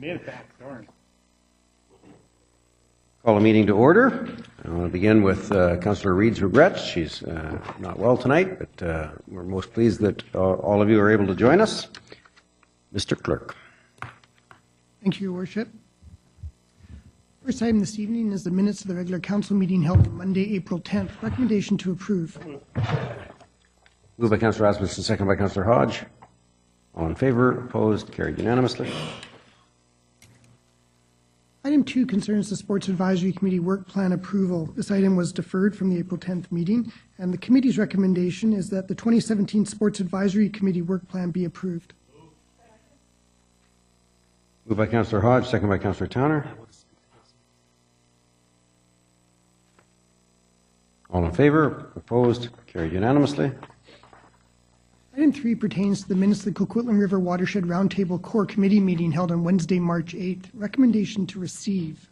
made it back, darn. Call a meeting to order. I want to begin with Councillor Reid's regrets. She's not well tonight, but we're most pleased that all of you are able to join us. Mr. Clerk. Thank you, Your Worship. First item this evening is the minutes of the regular council meeting held on Monday, April 10th. Recommendation to approve. Moved by Councillor Asmussen, second by Councillor Hodge. All in favour, opposed, carried unanimously. Item 2 concerns the Sports Advisory Committee work plan approval. This item was deferred from the April 10th meeting, and the committee's recommendation is that the 2017 Sports Advisory Committee work plan be approved. Moved by Councillor Hodge, second by Councillor Towner. All in favour, opposed, carried unanimously. Item 3 pertains to the minutes of the Coquitlam River Watershed Roundtable Core Committee meeting held on Wednesday, March 8th. Recommendation to receive.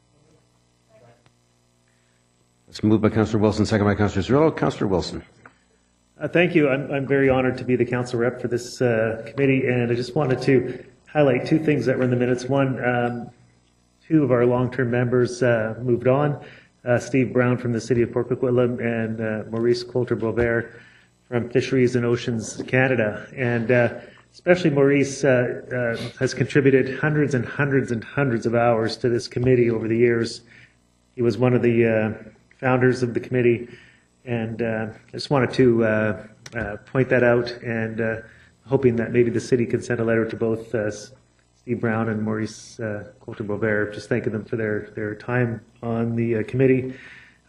It's moved by Councillor Wilson, second by Councillor Srvs. Councillor Wilson. Thank you. I'm very honored to be the council rep for this committee, and I just wanted to highlight two things that were in the minutes. One, two of our long-term members moved on, Steve Brown from the City of Port Coquitlam and Maurice Coulter-Beauvert from Fisheries and Oceans Canada. And especially Maurice has contributed hundreds and hundreds and hundreds of hours to this committee over the years. He was one of the founders of the committee, and I just wanted to point that out, and hoping that maybe the city can send a letter to both Steve Brown and Maurice Coulter-Beauvert, just thanking them for their time on the committee.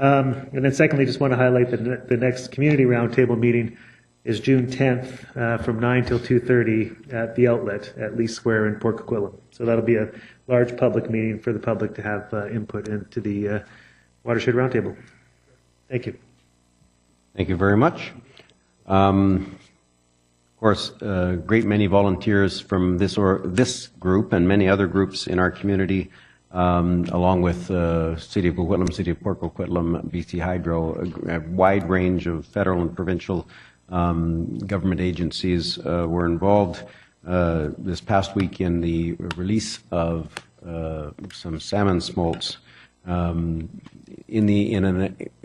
And then secondly, just want to highlight that the next community roundtable meeting is June 10th from 9 till 2:30 at the outlet at Lee Square in Port Coquitlam. So that'll be a large public meeting for the public to have input into the Watershed Roundtable. Thank you. Thank you very much. Of course, a great many volunteers from this group and many other groups in our community, along with City of Coquitlam, City of Port Coquitlam, BC Hydro, a wide range of federal and provincial government agencies were involved this past week in the release of some salmon smolts in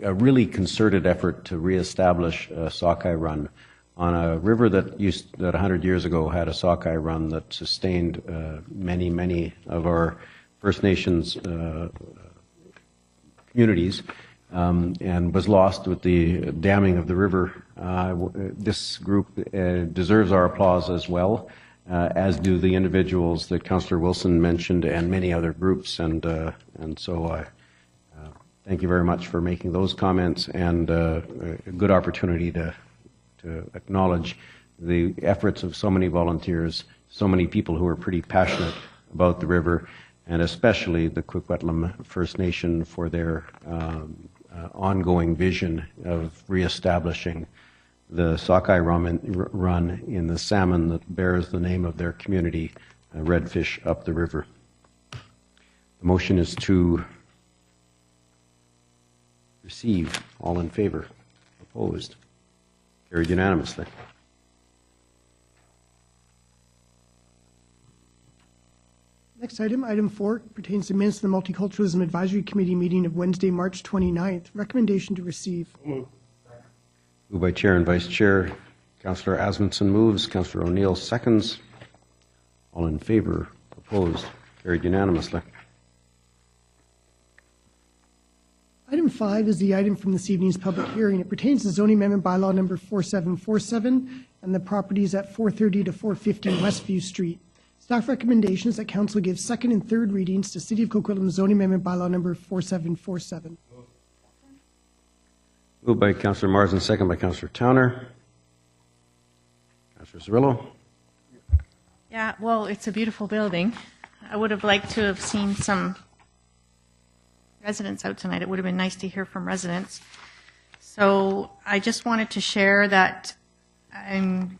a really concerted effort to reestablish a sockeye run on a river that 100 years ago had a sockeye run that sustained many of our First Nations communities and was lost with the damming of the river. This group deserves our applause as well, as do the individuals that Councillor Wilson mentioned and many other groups. And so thank you very much for making those comments, and a good opportunity to acknowledge the efforts of so many volunteers, so many people who are pretty passionate about the river, and especially the Coquitlam First Nation for their ongoing vision of reestablishing the sockeye run in the salmon that bears the name of their community, redfish up the river. The motion is to receive. All in favor? Opposed? Carried unanimously. Next item, item 4, pertains to minutes of the Multiculturalism Advisory Committee meeting of Wednesday, March 29th. Recommendation to receive. Moved by Chair and Vice Chair. Councillor Asmussen moves. Councillor O'Neill seconds. All in favor? Opposed? Carried unanimously. Item 5 is the item from this evening's public hearing. It pertains to zoning amendment bylaw number 4747 and the properties at 430 to 450 Westview Street. Staff recommendation is that Council give second and third readings to City of Coquitlam zoning amendment bylaw number 4747. Moved by Councillor Marsden, second by Councillor Towner. Councillor Cirillo. Yeah, well, it's a beautiful building. I would have liked to have seen some residents out tonight. It would have been nice to hear from residents. So I just wanted to share that I'm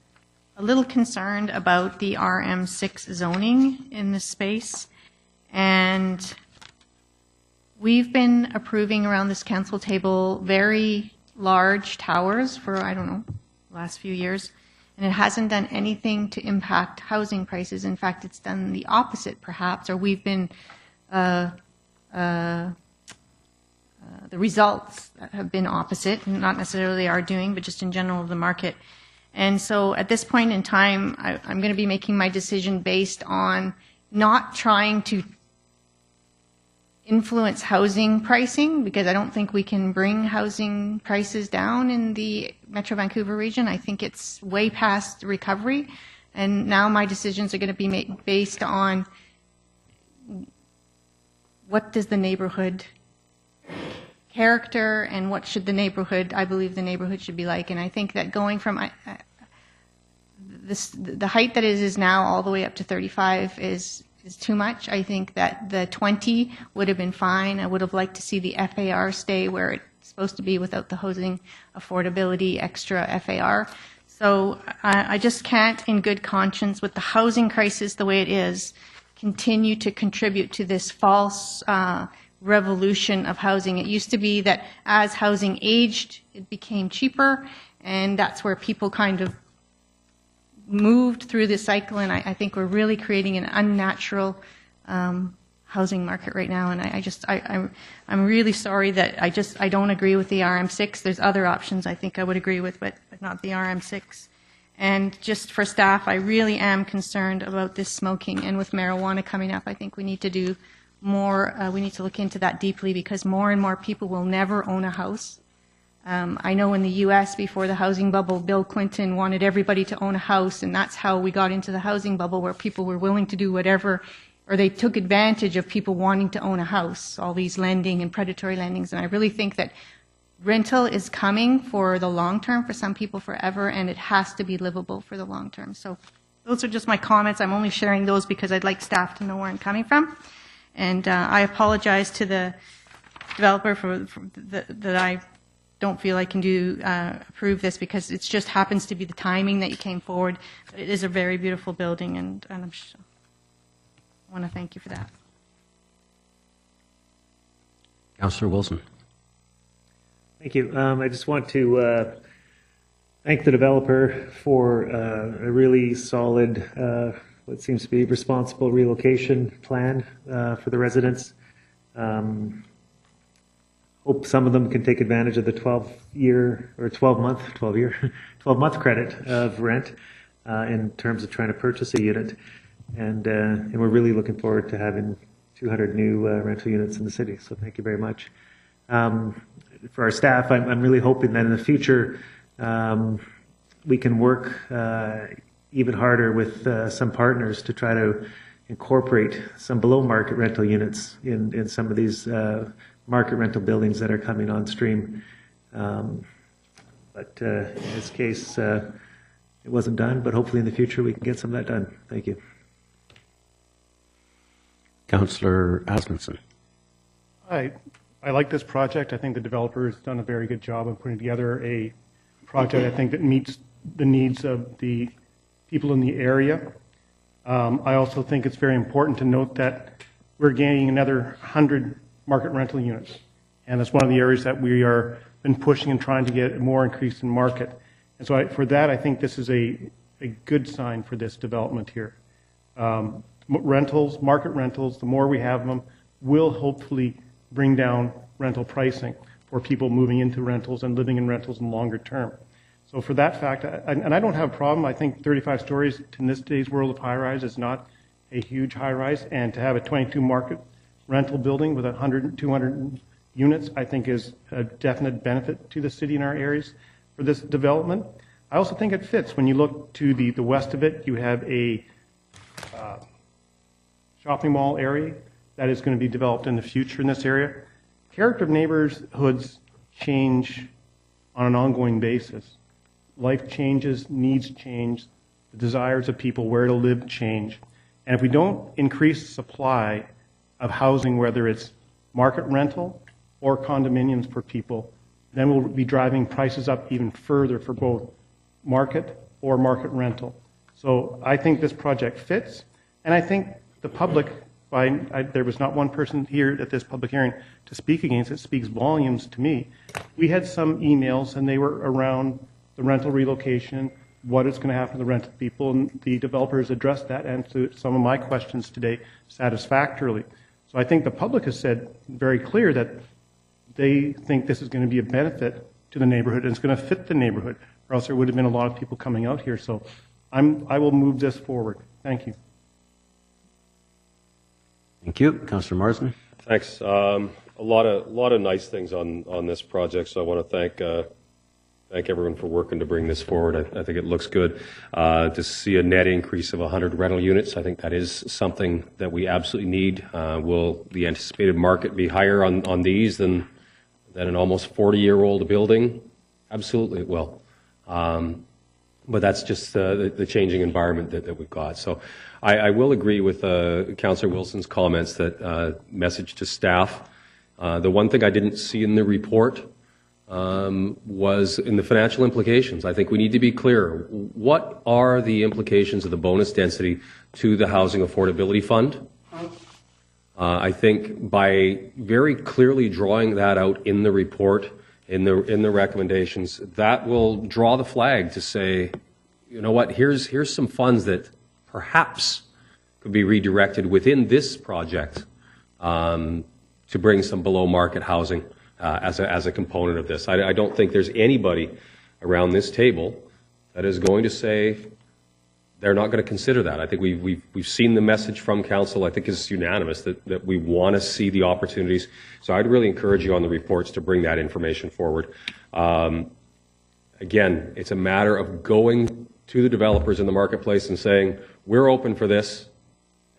a little concerned about the RM6 zoning in this space. And we've been approving around this council table very large towers for, I don't know, the last few years. and it hasn't done anything to impact housing prices. In fact, it's done the opposite, perhaps, or we've been the results have been opposite, not necessarily our doing, but just in general of the market. And so at this point in time, I'm going to be making my decision based on not trying to influence housing pricing, because I don't think we can bring housing prices down in the Metro Vancouver region. I think it's way past recovery. And now my decisions are going to be made based on what does the neighborhood character and what should the neighborhood, I believe the neighborhood should be like. And I think that going from the height that it is now all the way up to 35 is too much. I think that the 20 would have been fine. I would have liked to see the FAR stay where it's supposed to be without the housing affordability extra FAR. So I just can't, in good conscience, with the housing crisis the way it is, continue to contribute to this false revolution of housing. It used to be that as housing aged, it became cheaper, and that's where people kind of moved through the cycle, and I think we're really creating an unnatural housing market right now, and I'm really sorry that I don't agree with the RM6. There's other options I think I would agree with, but not the RM6. And just for staff, I really am concerned about this smoking, and with marijuana coming up, I think we need to do more, we need to look into that deeply, because more and more people will never own a house. I know in the U.S. before the housing bubble, Bill Clinton wanted everybody to own a house, and that's how we got into the housing bubble, where people were willing to do whatever, or they took advantage of people wanting to own a house, all these lending and predatory lendings. And I really think that rental is coming for the long term, for some people forever, and it has to be livable for the long term. So those are just my comments. I'm only sharing those because I'd like staff to know where I'm coming from. And I apologize to the developer for that I don't feel I can approve this, because it just happens to be the timing that you came forward. But it is a very beautiful building, and I want to thank you for that. Councillor Wilson. Thank you. I just want to thank the developer for a really solid, what seems to be responsible relocation plan for the residents. Hope some of them can take advantage of the 12-month credit of rent in terms of trying to purchase a unit. And we're really looking forward to having 200 new rental units in the city. So thank you very much. For our staff, I'm really hoping that in the future we can work even harder with some partners to try to incorporate some below market rental units in some of these market rental buildings that are coming on stream. But in this case, it wasn't done, but hopefully in the future we can get some of that done. Thank you. Councillor Asmundson. I like this project. I think the developer has done a very good job of putting together a project, I think, that meets the needs of the people in the area. I also think it's very important to note that we're gaining another 100 market rental units. And that's one of the areas that we are been pushing and trying to get more increase in market. And so for that, I think this is a good sign for this development here. Rentals, market rentals, the more we have them, will hopefully bring down rental pricing for people moving into rentals and living in rentals in longer term. So for that fact, and I don't have a problem, I think 35 stories in this day's world of high-rise is not a huge high-rise, and to have a 22 market rental building with 100, 200 units, I think is a definite benefit to the city in our areas for this development. I also think it fits. When you look to the west of it, you have a shopping mall area that is going to be developed in the future in this area. Character of neighborhoods change on an ongoing basis. Life changes, needs change, the desires of people, where to live change. And if we don't increase the supply of housing, whether it's market rental or condominiums for people, then we'll be driving prices up even further for both market or market rental. So I think this project fits, and I think the public, there was not one person here at this public hearing to speak against it, speaks volumes to me. We had some emails, and they were around the rental relocation, what is going to happen to the rental people, and the developers addressed that and to some of my questions today satisfactorily. So I think the public has said very clear that they think this is going to be a benefit to the neighborhood and it's going to fit the neighborhood, or else there would have been a lot of people coming out here. So I will move this forward. Thank you. Thank you. Councillor Marsden. Thanks. A lot of nice things on this project, so I want to thank everyone for working to bring this forward. I think it looks good. To see a net increase of 100 rental units, I think that is something that we absolutely need. Will the anticipated market be higher on these than an almost 40-year-old building? Absolutely it will. But that's just the changing environment that we've got. So I will agree with Councillor Wilson's comments that message to staff. The one thing I didn't see in the report was in the financial implications. I think we need to be clear. What are the implications of the bonus density to the Housing Affordability Fund? I think by very clearly drawing that out in the report, in the recommendations, that will draw the flag to say, you know what, here's some funds that perhaps could be redirected within this project to bring some below market housing as a component of this. I don't think there's anybody around this table that is going to say they're not going to consider that. I think we've seen the message from council. I think it's unanimous that we want to see the opportunities. So I'd really encourage you on the reports to bring that information forward. Again, it's a matter of going to the developers in the marketplace and saying, we're open for this,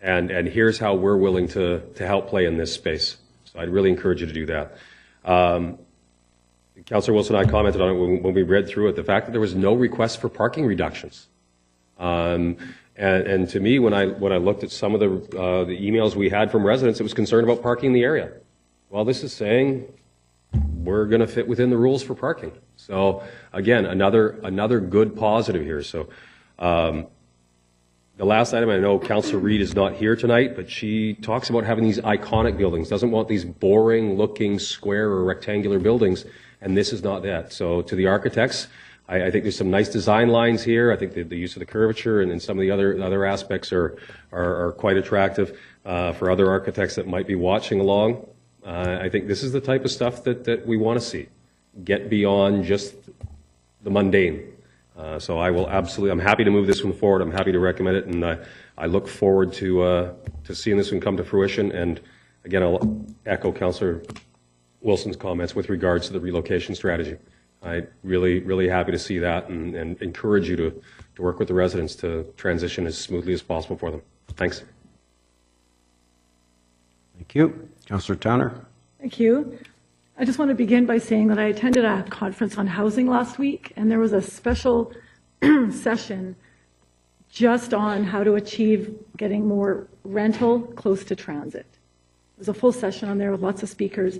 and here's how we're willing to help play in this space. So I'd really encourage you to do that. Councillor Wilson and I commented on it when we read through it, the fact that there was no request for parking reductions. And to me, when I looked at some of the emails we had from residents, it was concerned about parking in the area. Well, this is saying we're going to fit within the rules for parking. So again, another good positive here. So the last item, I know Councillor Reid is not here tonight, but she talks about having these iconic buildings, doesn't want these boring looking square or rectangular buildings, and this is not that. So to the architects, I think there's some nice design lines here. I think the use of the curvature and some of the other aspects are quite attractive for other architects that might be watching along. I think this is the type of stuff that we want to see. Get beyond just the mundane. So I will absolutely, I'm happy to move this one forward. I'm happy to recommend it, and I look forward to seeing this one come to fruition. And again, I'll echo Councillor Wilson's comments with regards to the relocation strategy. I'm really happy to see that, and encourage you to work with the residents to transition as smoothly as possible for them. Thanks. Thank you. Councillor Towner. Thank you. I just want to begin by saying that I attended a conference on housing last week, and there was a special session just on how to achieve getting more rental close to transit. There was a full session on there with lots of speakers.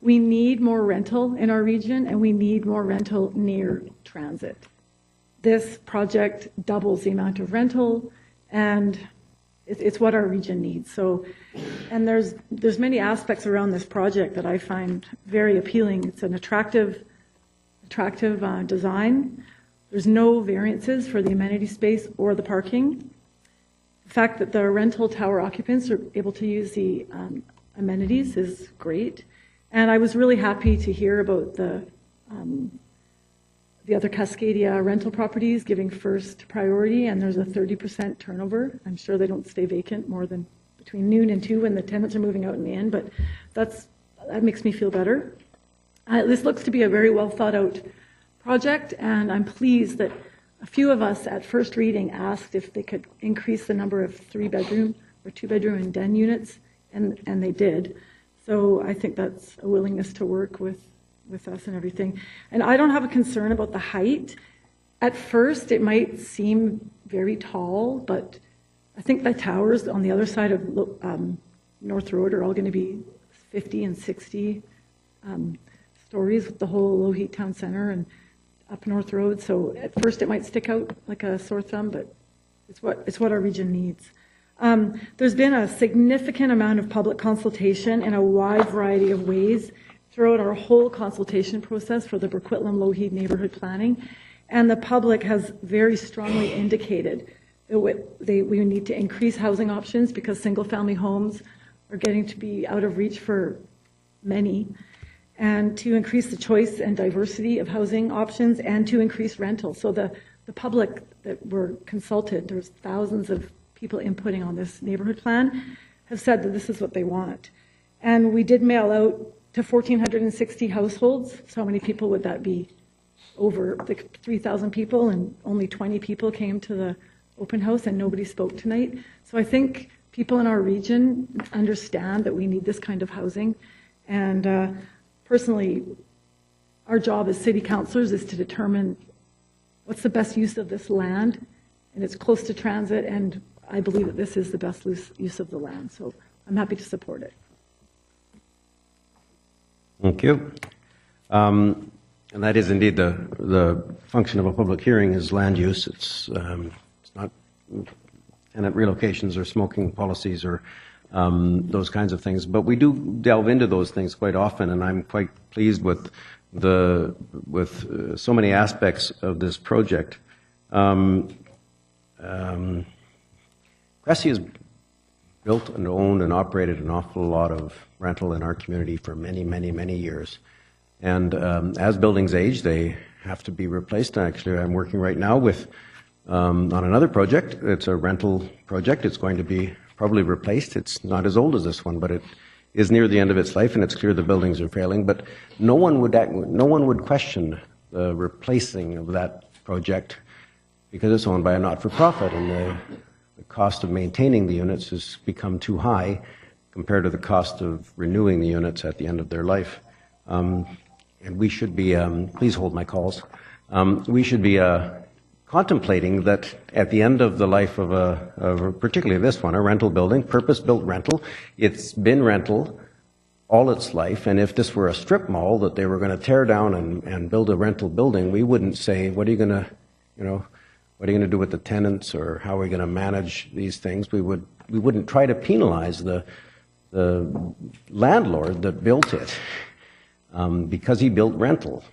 We need more rental in our region, and we need more rental near transit. This project doubles the amount of rental, and it's what our region needs. So, and there's many aspects around this project that I find very appealing. It's an attractive design. There's no variances for the amenity space or the parking. The fact that the rental tower occupants are able to use the amenities is great. And I was really happy to hear about the other Cascadia rental properties giving first priority, and there's a 30% turnover. I'm sure they don't stay vacant more than between noon and 2 when the tenants are moving out in the end, but that makes me feel better. This looks to be a very well thought out project, and I'm pleased that a few of us at first reading asked if they could increase the number of 3-bedroom or 2-bedroom and den units, and they did. So I think that's a willingness to work with us and everything. And I don't have a concern about the height. At first, it might seem very tall, but I think the towers on the other side of North Road are all going to be 50 and 60 stories with the whole Lougheed Town Centre and up North Road. So at first, it might stick out like a sore thumb, but it's what our region needs. There's been a significant amount of public consultation in a wide variety of ways throughout our whole consultation process for the Coquitlam Lougheed neighborhood planning. And the public has very strongly indicated that we need to increase housing options because single-family homes are getting to be out of reach for many, and to increase the choice and diversity of housing options, and to increase rental. So the public that were consulted, there's thousands of people inputting on this neighborhood plan, have said that this is what they want. And we did mail out to 1,460 households. So how many people would that be? Over the 3,000 people, and only 20 people came to the open house, and nobody spoke tonight. So I think people in our region understand that we need this kind of housing. And personally, our job as city councillors is to determine what's the best use of this land, and it's close to transit, and I believe that this is the best use of the land. So I'm happy to support it. Thank you. And that is indeed the function of a public hearing is land use. It's not tenant relocations or smoking policies or those kinds of things. But we do delve into those things quite often, and I'm quite pleased with so many aspects of this project. Cttee has built and owned and operated an awful lot of rental in our community for many, many, many years. And as buildings age, they have to be replaced. Actually, I'm working right now on another project. It's a rental project. It's going to be probably replaced. It's not as old as this one, but it is near the end of its life, and it's clear the buildings are failing. But no one would question the replacing of that project because it's owned by a not-for-profit, and the cost of maintaining the units has become too high compared to the cost of renewing the units at the end of their life. And we should be, please hold my calls, we should be contemplating that at the end of the life of particularly this one, a rental building, purpose-built rental, it's been rental all its life, and if this were a strip mall that they were going to tear down and build a rental building, we wouldn't say, what are you going to do with the tenants, or how are we going to manage these things? We wouldn't try to penalize the landlord that built it. Because he built rental.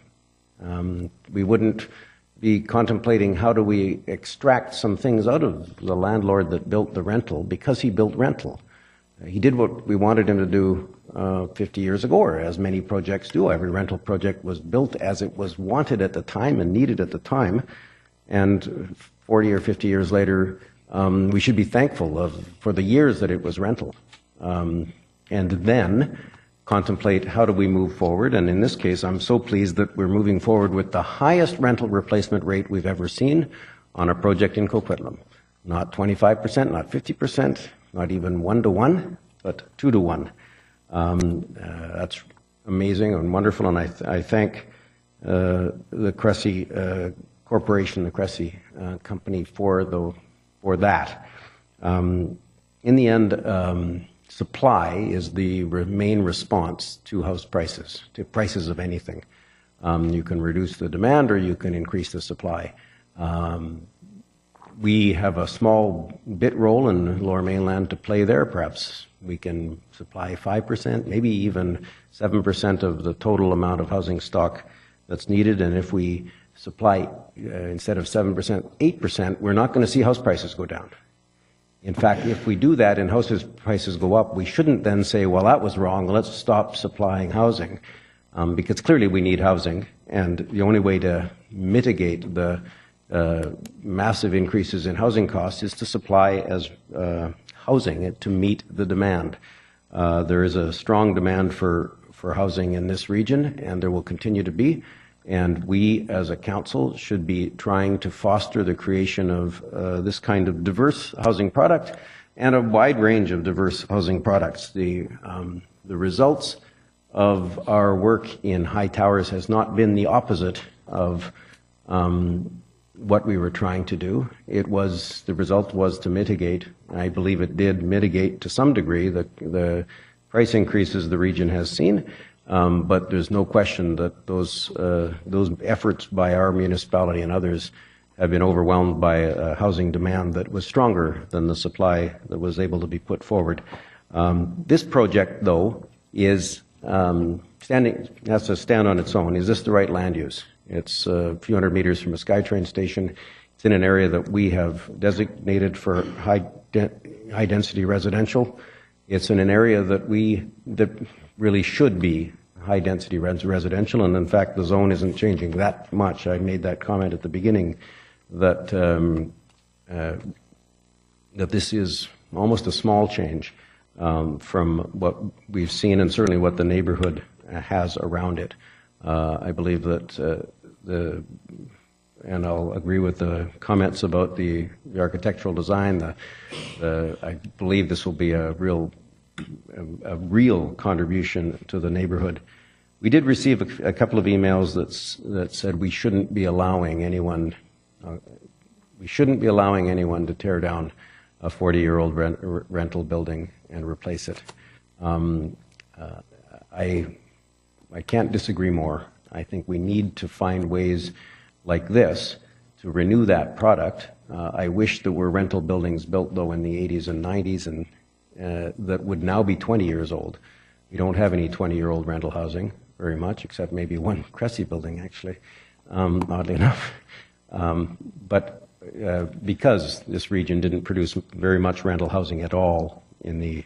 We wouldn't be contemplating how do we extract some things out of the landlord that built the rental because he built rental. He did what we wanted him to do 50 years ago, or as many projects do. Every rental project was built as it was wanted at the time and needed at the time. And 40 or 50 years later, we should be thankful for the years that it was rental. And then contemplate how do we move forward. And in this case, I'm so pleased that we're moving forward with the highest rental replacement rate we've ever seen on a project in Coquitlam. Not 25%, not 50%, not even 1-to-1, but 2-to-1. That's amazing and wonderful, and I thank the Cttee Corporation, the Cttee company for that. In the end, supply is the main response to house prices, to prices of anything. You can reduce the demand or you can increase the supply. We have a small bit role in Lower Mainland to play there. Perhaps we can supply 5%, maybe even 7% of the total amount of housing stock that's needed. And if we supply, instead of 7%, 8%, we're not going to see house prices go down. In fact, if we do that and house prices go up, we shouldn't then say, well, that was wrong, let's stop supplying housing, because clearly we need housing, and the only way to mitigate the massive increases in housing costs is to supply as housing to meet the demand. There is a strong demand for housing in this region, and there will continue to be. And we, as a council, should be trying to foster the creation of this kind of diverse housing product and a wide range of diverse housing products. The results of our work in high towers has not been the opposite of what we were trying to do. The result was to mitigate. I believe it did mitigate to some degree the price increases the region has seen. But there's no question that those efforts by our municipality and others have been overwhelmed by a housing demand that was stronger than the supply that was able to be put forward. This project, though, has to stand on its own. Is this the right land use? It's a few hundred meters from a SkyTrain station. It's in an area that we have designated for high-density residential. It's in an area that really should be high-density residential, and in fact, the zone isn't changing that much. I made that comment at the beginning that that this is almost a small change from what we've seen, and certainly what the neighborhood has around it. I believe that and I'll agree with the comments about the architectural design. I believe this will be a real contribution to the neighborhood. We did receive a couple of emails that said we shouldn't be allowing anyone to tear down a 40-year-old rental building and replace it. I can't disagree more. I think we need to find ways like this to renew that product. I wish there were rental buildings built, though, in the 80s and 90s and that would now be 20 years old. We don't have any 20-year-old rental housing very much, except maybe one Cressy building, actually, oddly enough. But because this region didn't produce very much rental housing at all for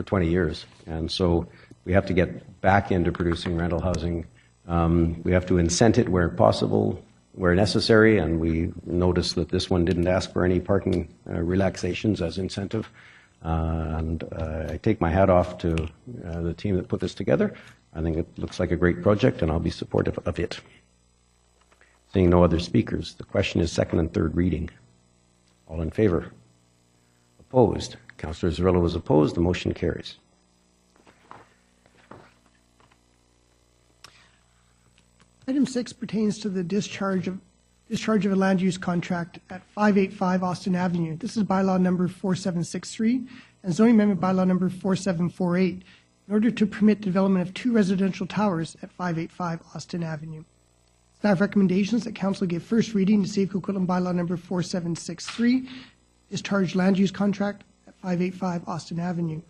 20 years, and so we have to get back into producing rental housing. We have to incent it where possible, where necessary, and we noticed that this one didn't ask for any parking relaxations as incentive. And I take my hat off to the team that put this together. I think it looks like a great project, and I'll be supportive of it. Seeing no other speakers, the question is second and third reading. All in favor? Opposed? Councillor Zarrillo was opposed. The motion carries. Item 6 pertains to the discharge of a land use contract at 585 Austin Avenue. This is bylaw number 4763 and zoning amendment bylaw number 4748 in order to permit development of 2 residential towers at 585 Austin Avenue. Staff recommendations that council give first reading to save Coquitlam bylaw number 4763, discharge land use contract at 585 Austin Avenue.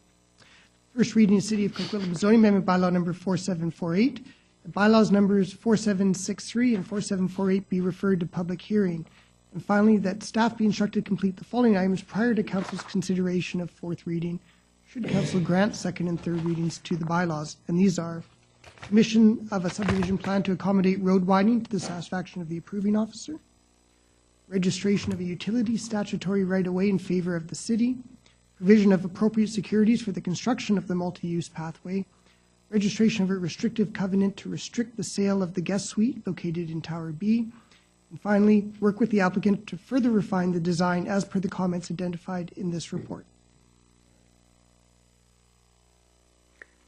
First reading to City of Coquitlam zoning amendment bylaw number 4748. The bylaws numbers 4763 and 4748 be referred to public hearing. And finally, that staff be instructed to complete the following items prior to council's consideration of fourth reading, should council grant second and third readings to the bylaws. And these are submission of a subdivision plan to accommodate road widening to the satisfaction of the approving officer, registration of a utility statutory right-of-way in favor of the city, provision of appropriate securities for the construction of the multi-use pathway, registration of a restrictive covenant to restrict the sale of the guest suite located in Tower B, and finally, work with the applicant to further refine the design as per the comments identified in this report.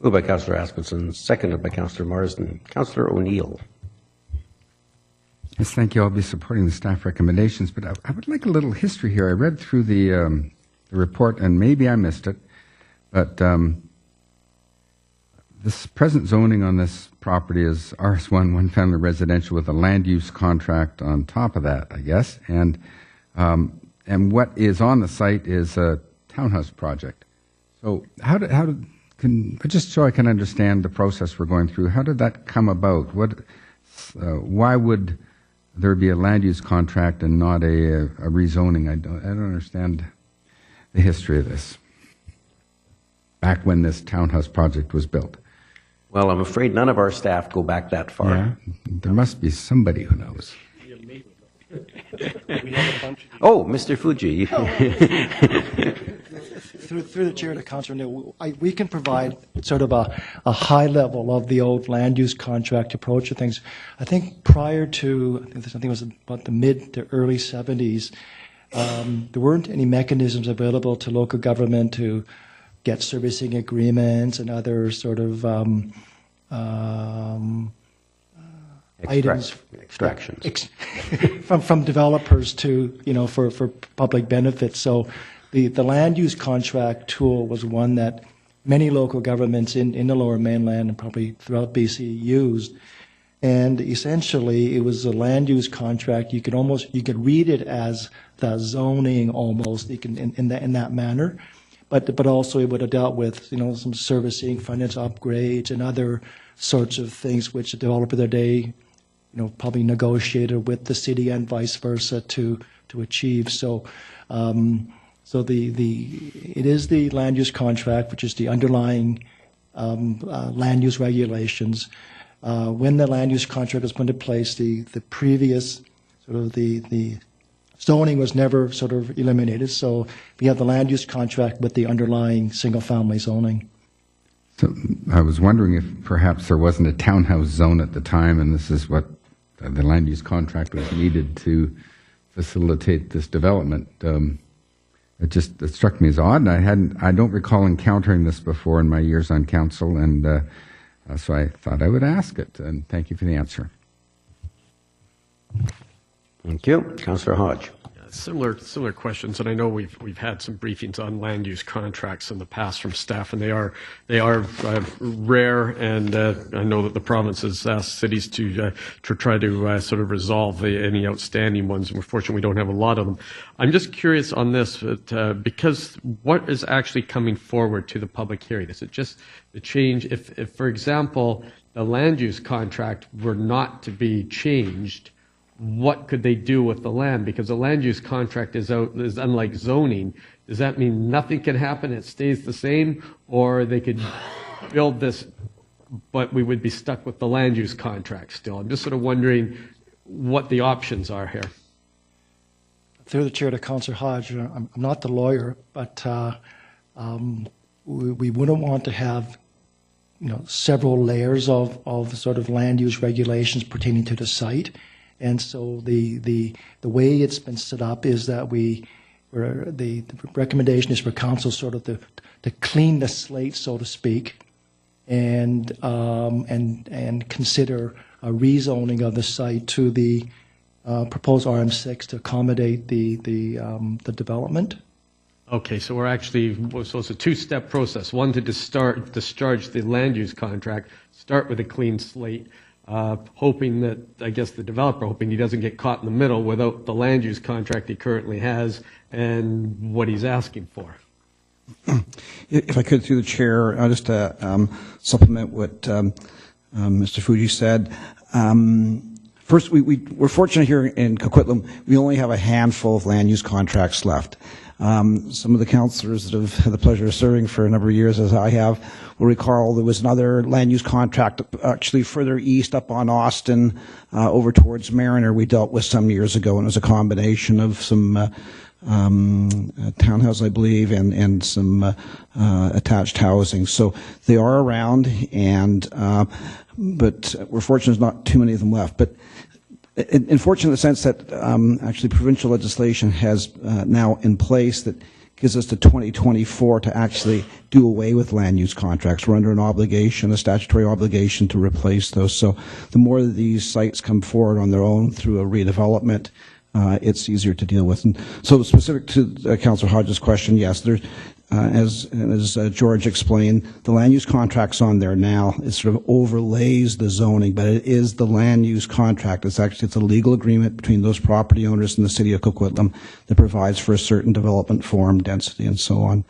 Moved by Councillor Aspenson, seconded by Councillor Marsden. Councillor O'Neill. Yes, thank you. I'll be supporting the staff recommendations, but I would like a little history here. I read through the report, and maybe I missed it, but this present zoning on this property is RS1, one-family residential, with a land use contract on top of that, I guess. And what is on the site is a townhouse project. So just so I can understand the process we're going through, how did that come about? Why would there be a land use contract and not a rezoning? I don't understand the history of this, back when this townhouse project was built. Well, I'm afraid none of our staff go back that far. Yeah, there must be somebody who knows. Oh, Mr. Fuji. Through the chair to Councillor, we can provide sort of a high level of the old land use contract approach to things. I think prior to, I think it was about the mid to early 70s, there weren't any mechanisms available to local government to get servicing agreements and other sort of extractions from developers to, for public benefits. So the land use contract tool was one that many local governments in the Lower Mainland and probably throughout BC used. And essentially, it was a land use contract. You could read it as the zoning almost in that manner. But also it would have dealt with, some servicing, finance upgrades, and other sorts of things which the developer of the day probably negotiated with the city and vice versa to achieve. So, it is the land use contract, which is the underlying land use regulations. When the land use contract was put into place, the previous sort of the zoning was never sort of eliminated. So we have the land use contract with the underlying single-family zoning. So I was wondering if perhaps there wasn't a townhouse zone at the time, and this is what the land use contract was needed to facilitate this development. It struck me as odd, and I don't recall encountering this before in my years on council, and so I thought I would ask it. And thank you for the answer. Thank you. Councillor Hodge. Similar questions, and I know we've had some briefings on land use contracts in the past from staff, and they are rare. And I know that the province has asked cities to try to sort of resolve any outstanding ones. And we're fortunate we don't have a lot of them. I'm just curious on this, because what is actually coming forward to the public hearing? Is it just the change? If for example, the land use contract were not to be changed, what could they do with the land? Because the land use contract is unlike zoning. Does that mean nothing can happen, it stays the same, or they could build this, but we would be stuck with the land use contract still? I'm just sort of wondering what the options are here. Through the chair to Councillor Hodge, I'm not the lawyer, but we wouldn't want to have several layers of sort of land use regulations pertaining to the site. And so the way it's been set up is that the recommendation is for council sort of to clean the slate, so to speak, and consider a rezoning of the site to the proposed RM6 to accommodate the development. Okay, so so it's a two-step process. One, to discharge the land use contract, start with a clean slate, hoping that, I guess the developer hoping he doesn't get caught in the middle without the land use contract he currently has and what he's asking for. If I could, through the chair, I'll just supplement what Mr. Fuji said. First, we're fortunate here in Coquitlam, we only have a handful of land use contracts left. Some of the councillors that have had the pleasure of serving for a number of years, as I have, will recall there was another land use contract actually further east up on Austin, over towards Mariner, we dealt with some years ago, and it was a combination of some townhouse, I believe, and some attached housing. So they are around, but we're fortunate there's not too many of them left. But unfortunate in the sense that actually provincial legislation has now in place that gives us to 2024 to actually do away with land use contracts. We're under an obligation, a statutory obligation to replace those. So the more that these sites come forward on their own through a redevelopment, it's easier to deal with. And so specific to Councillor Hodges' question, yes, there's, as George explained, the land use contract's on there now. It sort of overlays the zoning, but it is the land use contract. It's a legal agreement between those property owners and the city of Coquitlam that provides for a certain development form, density, and so on.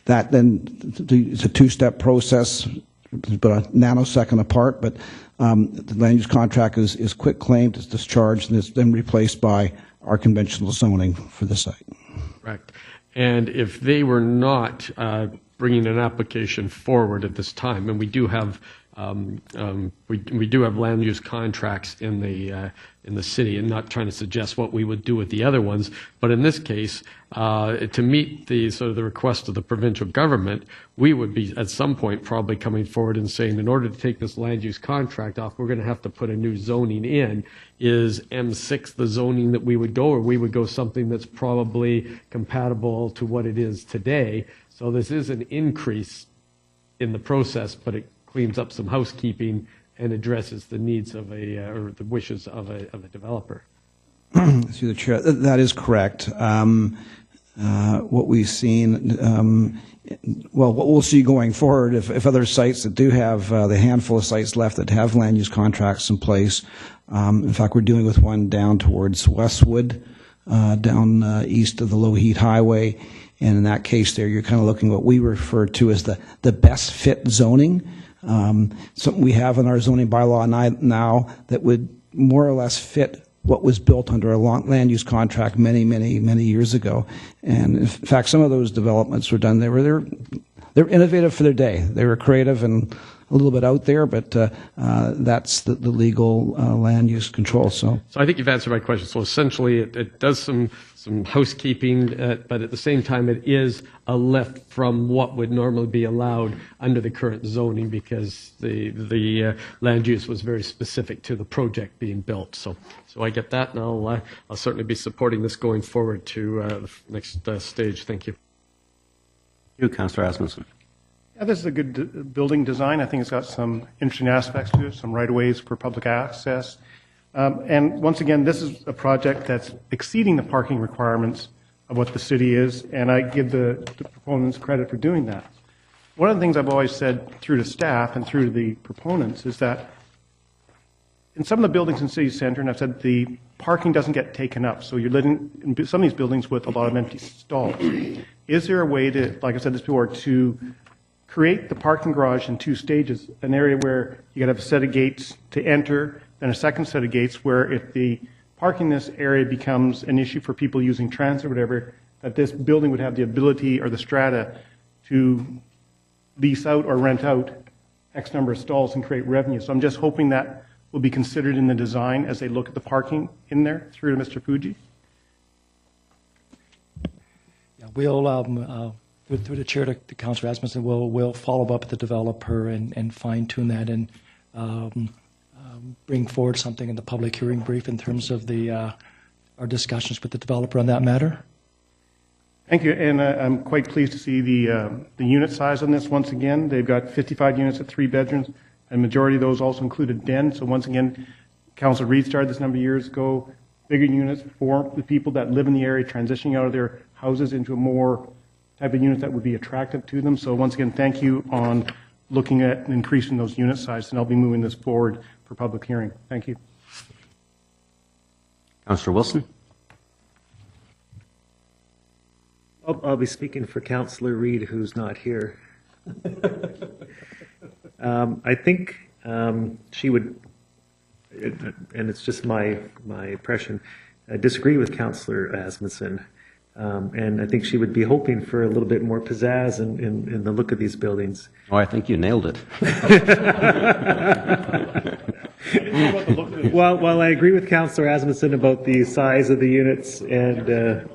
That then, it's a two-step process, about a nanosecond apart, but the land use contract is quit claimed, it's discharged, and it's then replaced by our conventional zoning for the site. Correct. And if they were not bringing an application forward at this time, and we do have we do have land use contracts in the city, and not trying to suggest what we would do with the other ones, but in this case, to meet the sort of the request of the provincial government, we would be at some point probably coming forward and saying, in order to take this land use contract off, we're going to have to put a new zoning in. Is M6 the zoning that we would go, or we would go something that's probably compatible to what it is today? So this is an increase in the process, but it cleans up some housekeeping and addresses the needs of or the wishes of a developer. Through the chair, that is correct. What we've seen, what we'll see going forward, if other sites that do have the handful of sites left that have land use contracts in place, in fact, we're dealing with one down towards Westwood, down east of the Low Heat Highway, and in that case there, you're kind of looking at what we refer to as the best fit zoning. Something we have in our zoning bylaw now that would more or less fit what was built under a long land use contract many years ago. And in fact, some of those developments were done. They're innovative for their day. They were creative and a little bit out there, but that's the legal land use control. So I think you've answered my question. So essentially, it does some housekeeping, but at the same time, it is a lift from what would normally be allowed under the current zoning, because the land use was very specific to the project being built. So I get that, and I'll certainly be supporting this going forward to the next stage. Thank you. You, Councillor Asmussen. Yeah, this is a good building design. I think it's got some interesting aspects to it, some right-of-ways for public access. And once again, this is a project that's exceeding the parking requirements of what the city is, and I give the proponents credit for doing that. One of the things I've always said through to staff and through to the proponents is that in some of the buildings in city center, and I've said the parking doesn't get taken up, so you're living in some of these buildings with a lot of empty stalls. Is there a way to, like I said this before, to create the parking garage in 2 stages, an area where you got to have a set of gates to enter, then a second set of gates where if the parking in this area becomes an issue for people using transit or whatever, that this building would have the ability or the strata to lease out or rent out X number of stalls and create revenue. So I'm just hoping that will be considered in the design as they look at the parking in there, through to Mr. Fuji. Yeah, we'll, through the chair to Councillor Asmussen, we'll follow up with the developer and fine-tune that and bring forward something in the public hearing brief in terms of our discussions with the developer on that matter. Thank you, and I'm quite pleased to see the unit size on this once again. They've got 55 units at 3 bedrooms, and majority of those also included den. So once again, Council Reid started this a number of years ago, bigger units for the people that live in the area, transitioning out of their houses into a more type of unit that would be attractive to them. So once again, thank you on looking at increasing those unit sizes, and I'll be moving this forward for public hearing. Thank you. Councillor Wilson. I'll be speaking for Councillor Reid, who's not here. I think she would, and it's just my impression, disagree with Councillor Asmussen. And I think she would be hoping for a little bit more pizzazz in the look of these buildings. Oh, I think you nailed it. Well, I agree with Councillor Asmussen about the size of the units, and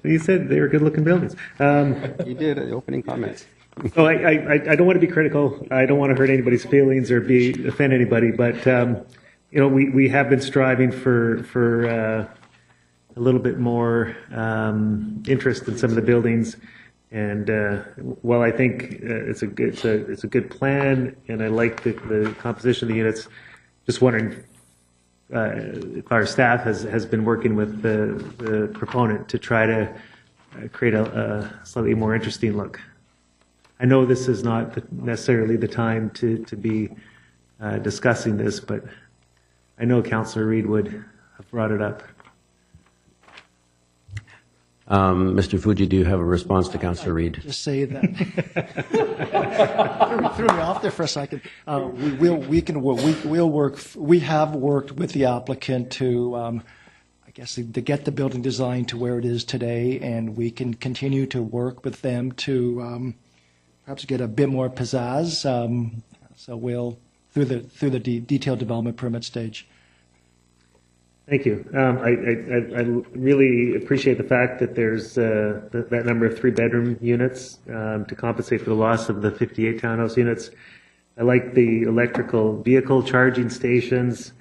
he said they were good-looking buildings. You did at the opening comments. So I don't want to be critical. I don't want to hurt anybody's feelings or offend anybody, but we have been striving for a little bit more interest in some of the buildings, and while I think it's a good plan, and I like the composition of the units, just wondering if our staff has been working with the proponent to try to create a slightly more interesting look. I know this is not necessarily the time to be discussing this, but I know Councillor Reid would have brought it up. Mr. Fuji, do you have a response to Councillor Reid? Just say that. threw me off there for a second. We have worked with the applicant to, to get the building design to where it is today, and we can continue to work with them to perhaps get a bit more pizzazz. So we'll through the detailed development permit stage. Thank you. I really appreciate the fact that there's that number of 3-bedroom units to compensate for the loss of the 58 townhouse units. I like the electrical vehicle charging stations.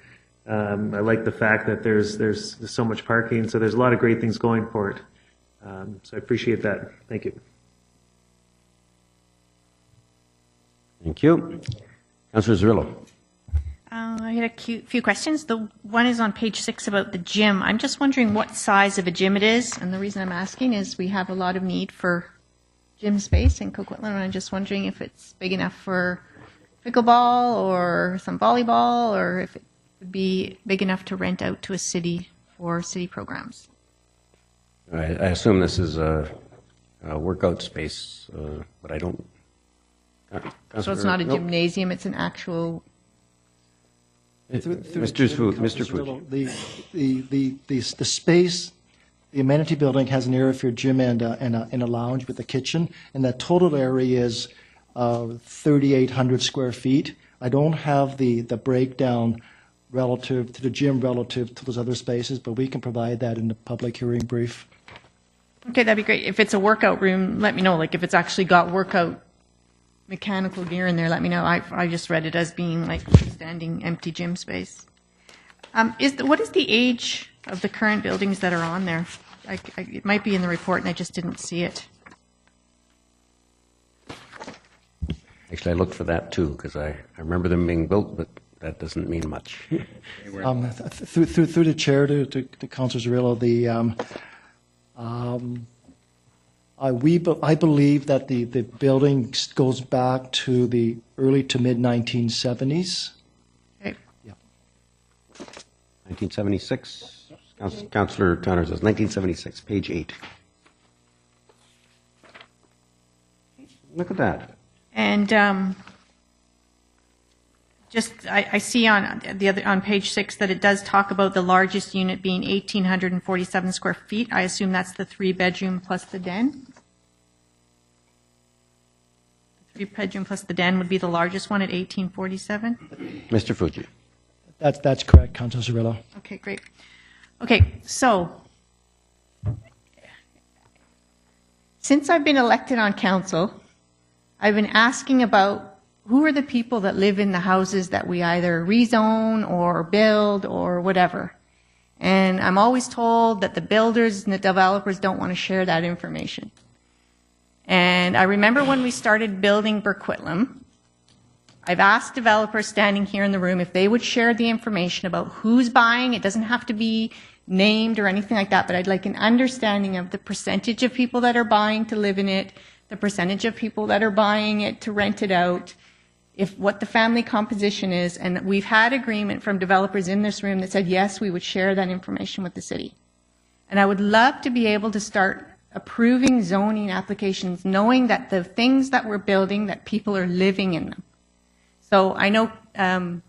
I like the fact that there's so much parking. So there's a lot of great things going for it. So I appreciate that. Thank you. Thank you. Councillor Zerillo. I had a few questions. The one is on page 6 about the gym. I'm just wondering what size of a gym it is, and the reason I'm asking is we have a lot of need for gym space in Coquitlam, and I'm just wondering if it's big enough for pickleball or some volleyball, or if it would be big enough to rent out to a city for city programs. I assume this is a workout space, but I don't... So it's not a gymnasium, it's an actual Mr. Fuji. The space, the amenity building has an area for your gym and a lounge with a kitchen, and that total area is 3,800 square feet. I don't have the breakdown relative to the gym relative to those other spaces, but we can provide that in the public hearing brief. Okay, that'd be great. If it's a workout room, let me know. Like if it's actually got workout mechanical gear in there, let me know. I just read it as being like standing empty gym space. What is the age of the current buildings that are on there? It might be in the report and I just didn't see it. Actually, I looked for that too, because I remember them being built, but that doesn't mean much. Through the chair to Councillor Cirillo, I believe that the building goes back to the early to mid 1970s. Okay. Yeah. 1976. Councillor Tanner says 1976, page 8. Look at that. And I see on page 6 that it does talk about the largest unit being 1,847 square feet. I assume that's the 3-bedroom plus the den. The 3-bedroom plus the den would be the largest one at 1,847. Mr. Fuji. That's correct, Councillor Cirillo. Okay, great. Okay, so since I've been elected on council, I've been asking about who are the people that live in the houses that we either rezone or build or whatever. And I'm always told that the builders and the developers don't want to share that information. And I remember when we started building Coquitlam, I've asked developers standing here in the room if they would share the information about who's buying. It doesn't have to be named or anything like that, but I'd like an understanding of the percentage of people that are buying to live in it, the percentage of people that are buying it to rent it out, what the family composition is, and we've had agreement from developers in this room that said, yes, we would share that information with the city. And I would love to be able to start approving zoning applications, knowing that the things that we're building, that people are living in them. So I know some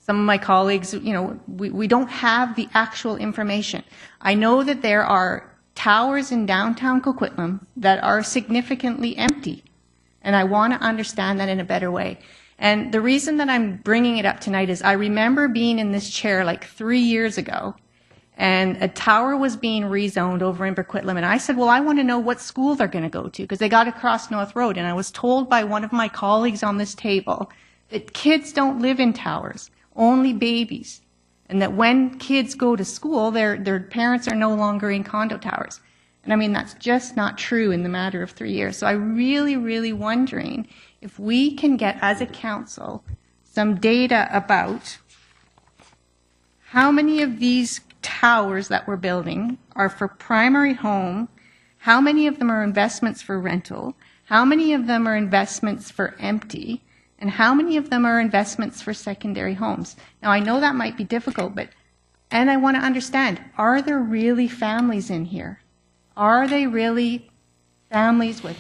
of my colleagues, we don't have the actual information. I know that there are towers in downtown Coquitlam that are significantly empty. And I want to understand that in a better way. And the reason that I'm bringing it up tonight is I remember being in this chair like 3 years ago, and a tower was being rezoned over in Coquitlam. And I said, well, I want to know what school they're going to go to, because they got across North Road. And I was told by one of my colleagues on this table that kids don't live in towers, only babies. And that when kids go to school, their parents are no longer in condo towers. And I mean, that's just not true in the matter of 3 years. So I'm really, really wondering if we can get, as a council, some data about how many of these towers that we're building are for primary home, how many of them are investments for rental, how many of them are investments for empty, and how many of them are investments for secondary homes. Now, I know that might be difficult, and I want to understand, are there really families in here? Are they really families with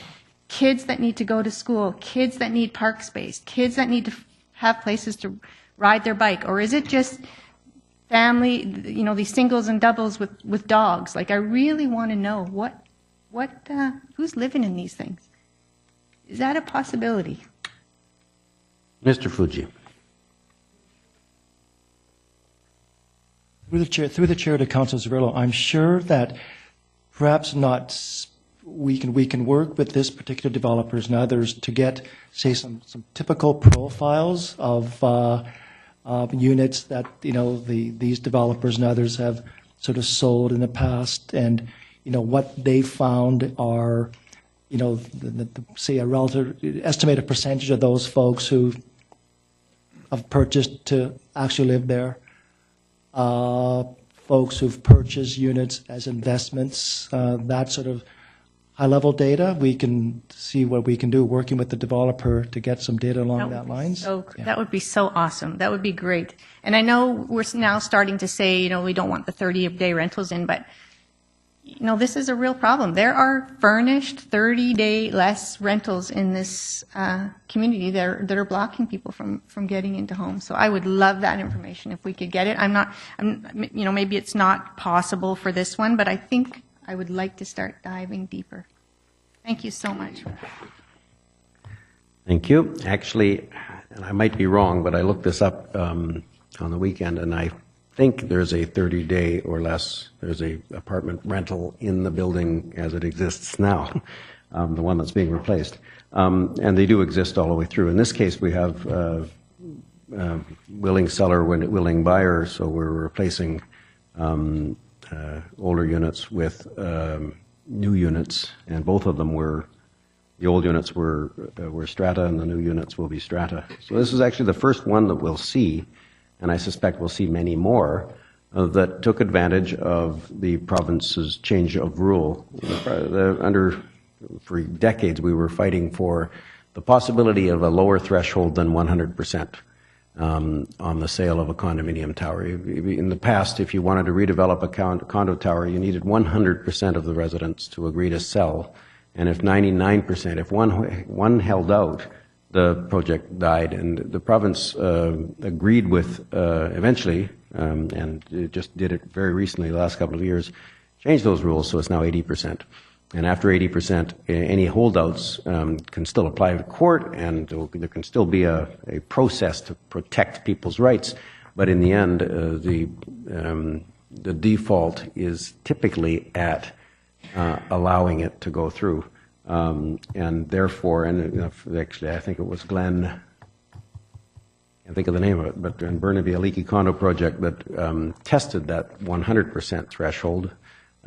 kids that need to go to school, kids that need park space, kids that need to have places to ride their bike? Or is it just family, these singles and doubles with dogs? Like, I really want to know who's living in these things. Is that a possibility? Mr. Fuji. Through the chair to Councillor Cirillo, I'm sure that perhaps not. We can work with this particular developers and others to get, say, some typical profiles of units that these developers and others have sort of sold in the past, and what they found are say a relative estimated percentage of those folks who have purchased to actually live there. Folks who've purchased units as investments, that sort of high-level data, we can see what we can do working with the developer to get some data along that lines. That would be so awesome. That would be great. And I know we're now starting to say, we don't want the 30-day rentals in, but this is a real problem. There are furnished 30-day less rentals in this community that are blocking people from getting into homes. So I would love that information if we could get it. Maybe it's not possible for this one, but I think I would like to start diving deeper. Thank you so much. Thank you. Actually, and I might be wrong, but I looked this up on the weekend, and I think there's a 30-day or less, there's a apartment rental in the building as it exists now, the one that's being replaced. And they do exist all the way through. In this case, we have willing seller, willing buyer, so we're replacing older units with new units, and both of them were, the old units were strata and the new units will be strata. So this is actually the first one that we'll see, and I suspect we'll see many more, that took advantage of the province's change of rule. For decades we were fighting for the possibility of a lower threshold than 100% on the sale of a condominium tower. In the past, if you wanted to redevelop a condo tower, you needed 100% of the residents to agree to sell. And if 99%, if one held out, the project died. And the province agreed with, eventually, and it just did it very recently, the last couple of years, changed those rules, so it's now 80%. And after 80%, any holdouts can still apply to court, and there can still be a process to protect people's rights. But in the end, the default is typically at allowing it to go through. And therefore, and actually I think it was Glenn, I can't think of the name of it, but in Burnaby, a leaky condo project that tested that 100% threshold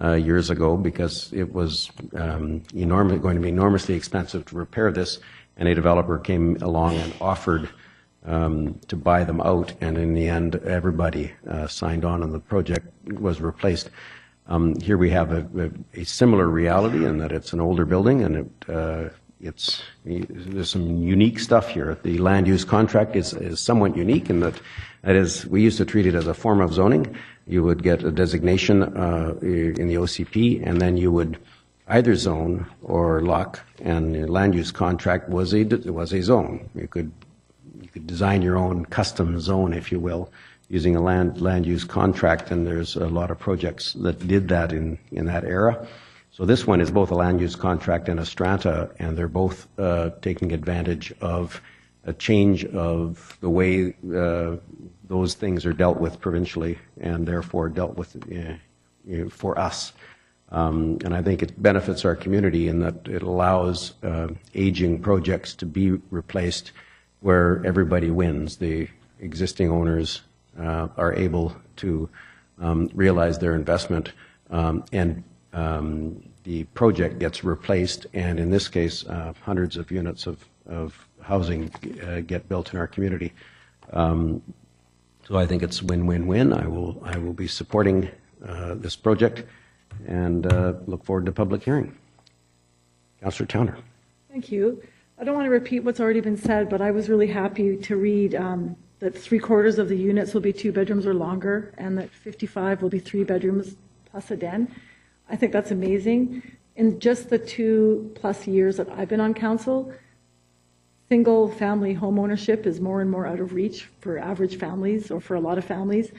years ago, because it was going to be enormously expensive to repair this, and a developer came along and offered to buy them out, and in the end theybody signed on and the project was replaced. Here we have a similar reality in that it's an older building, and there's some unique stuff here. The land use contract is somewhat unique in that is, we used to treat it as a form of zoning. You would get a designation in the OCP, and then you would either zone or lock, and the land use contract was a zone. You could design your own custom zone, if you will, using a land use contract, and there's a lot of projects that did that in that era. So this one is both a land use contract and a strata, and they're both taking advantage of a change of the way those things are dealt with provincially, and therefore dealt with for us. And I think it benefits our community in that it allows aging projects to be replaced where everybody wins. The existing owners are able to realize their investment, and the project gets replaced, and in this case, hundreds of units of housing get built in our community. So I think it's win-win-win. I will be supporting this project, and look forward to public hearing. Councillor Towner. Thank you. I don't want to repeat what's already been said, but I was really happy to read that 3/4 of the units will be 2 bedrooms or longer, and that 55 will be 3 bedrooms plus a den. I think that's amazing. In just the 2+ years that I've been on council, single-family home ownership is more and more out of reach for average families, or for a lot of families.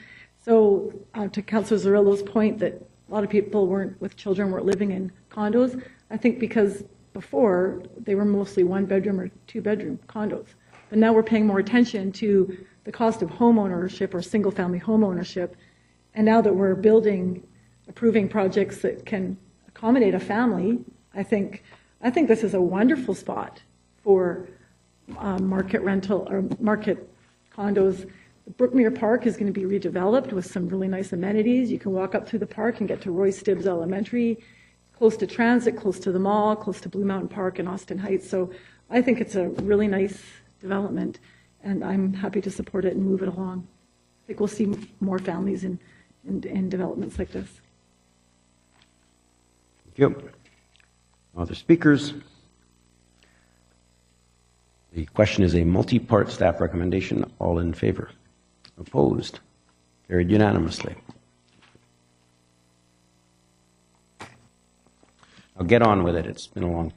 So to Councillor Zarillo's point that a lot of people with children weren't living in condos, I think because before they were mostly 1-bedroom or 2-bedroom condos. But now we're paying more attention to the cost of home ownership or single-family home ownership. And now that we're approving projects that can accommodate a family, I think this is a wonderful spot for market rental or market condos. Brookmere Park is going to be redeveloped with some really nice amenities. You can walk up through the park and get to Roy Stibbs Elementary, close to transit, close to the mall, close to Blue Mountain Park and Austin Heights. So I think it's a really nice development, and I'm happy to support it and move it along. I think we'll see more families in developments like this. Thank you. Other speakers? The question is a multi-part staff recommendation. All in favor? Opposed? Carried unanimously. I'll get on with it. It's been a long.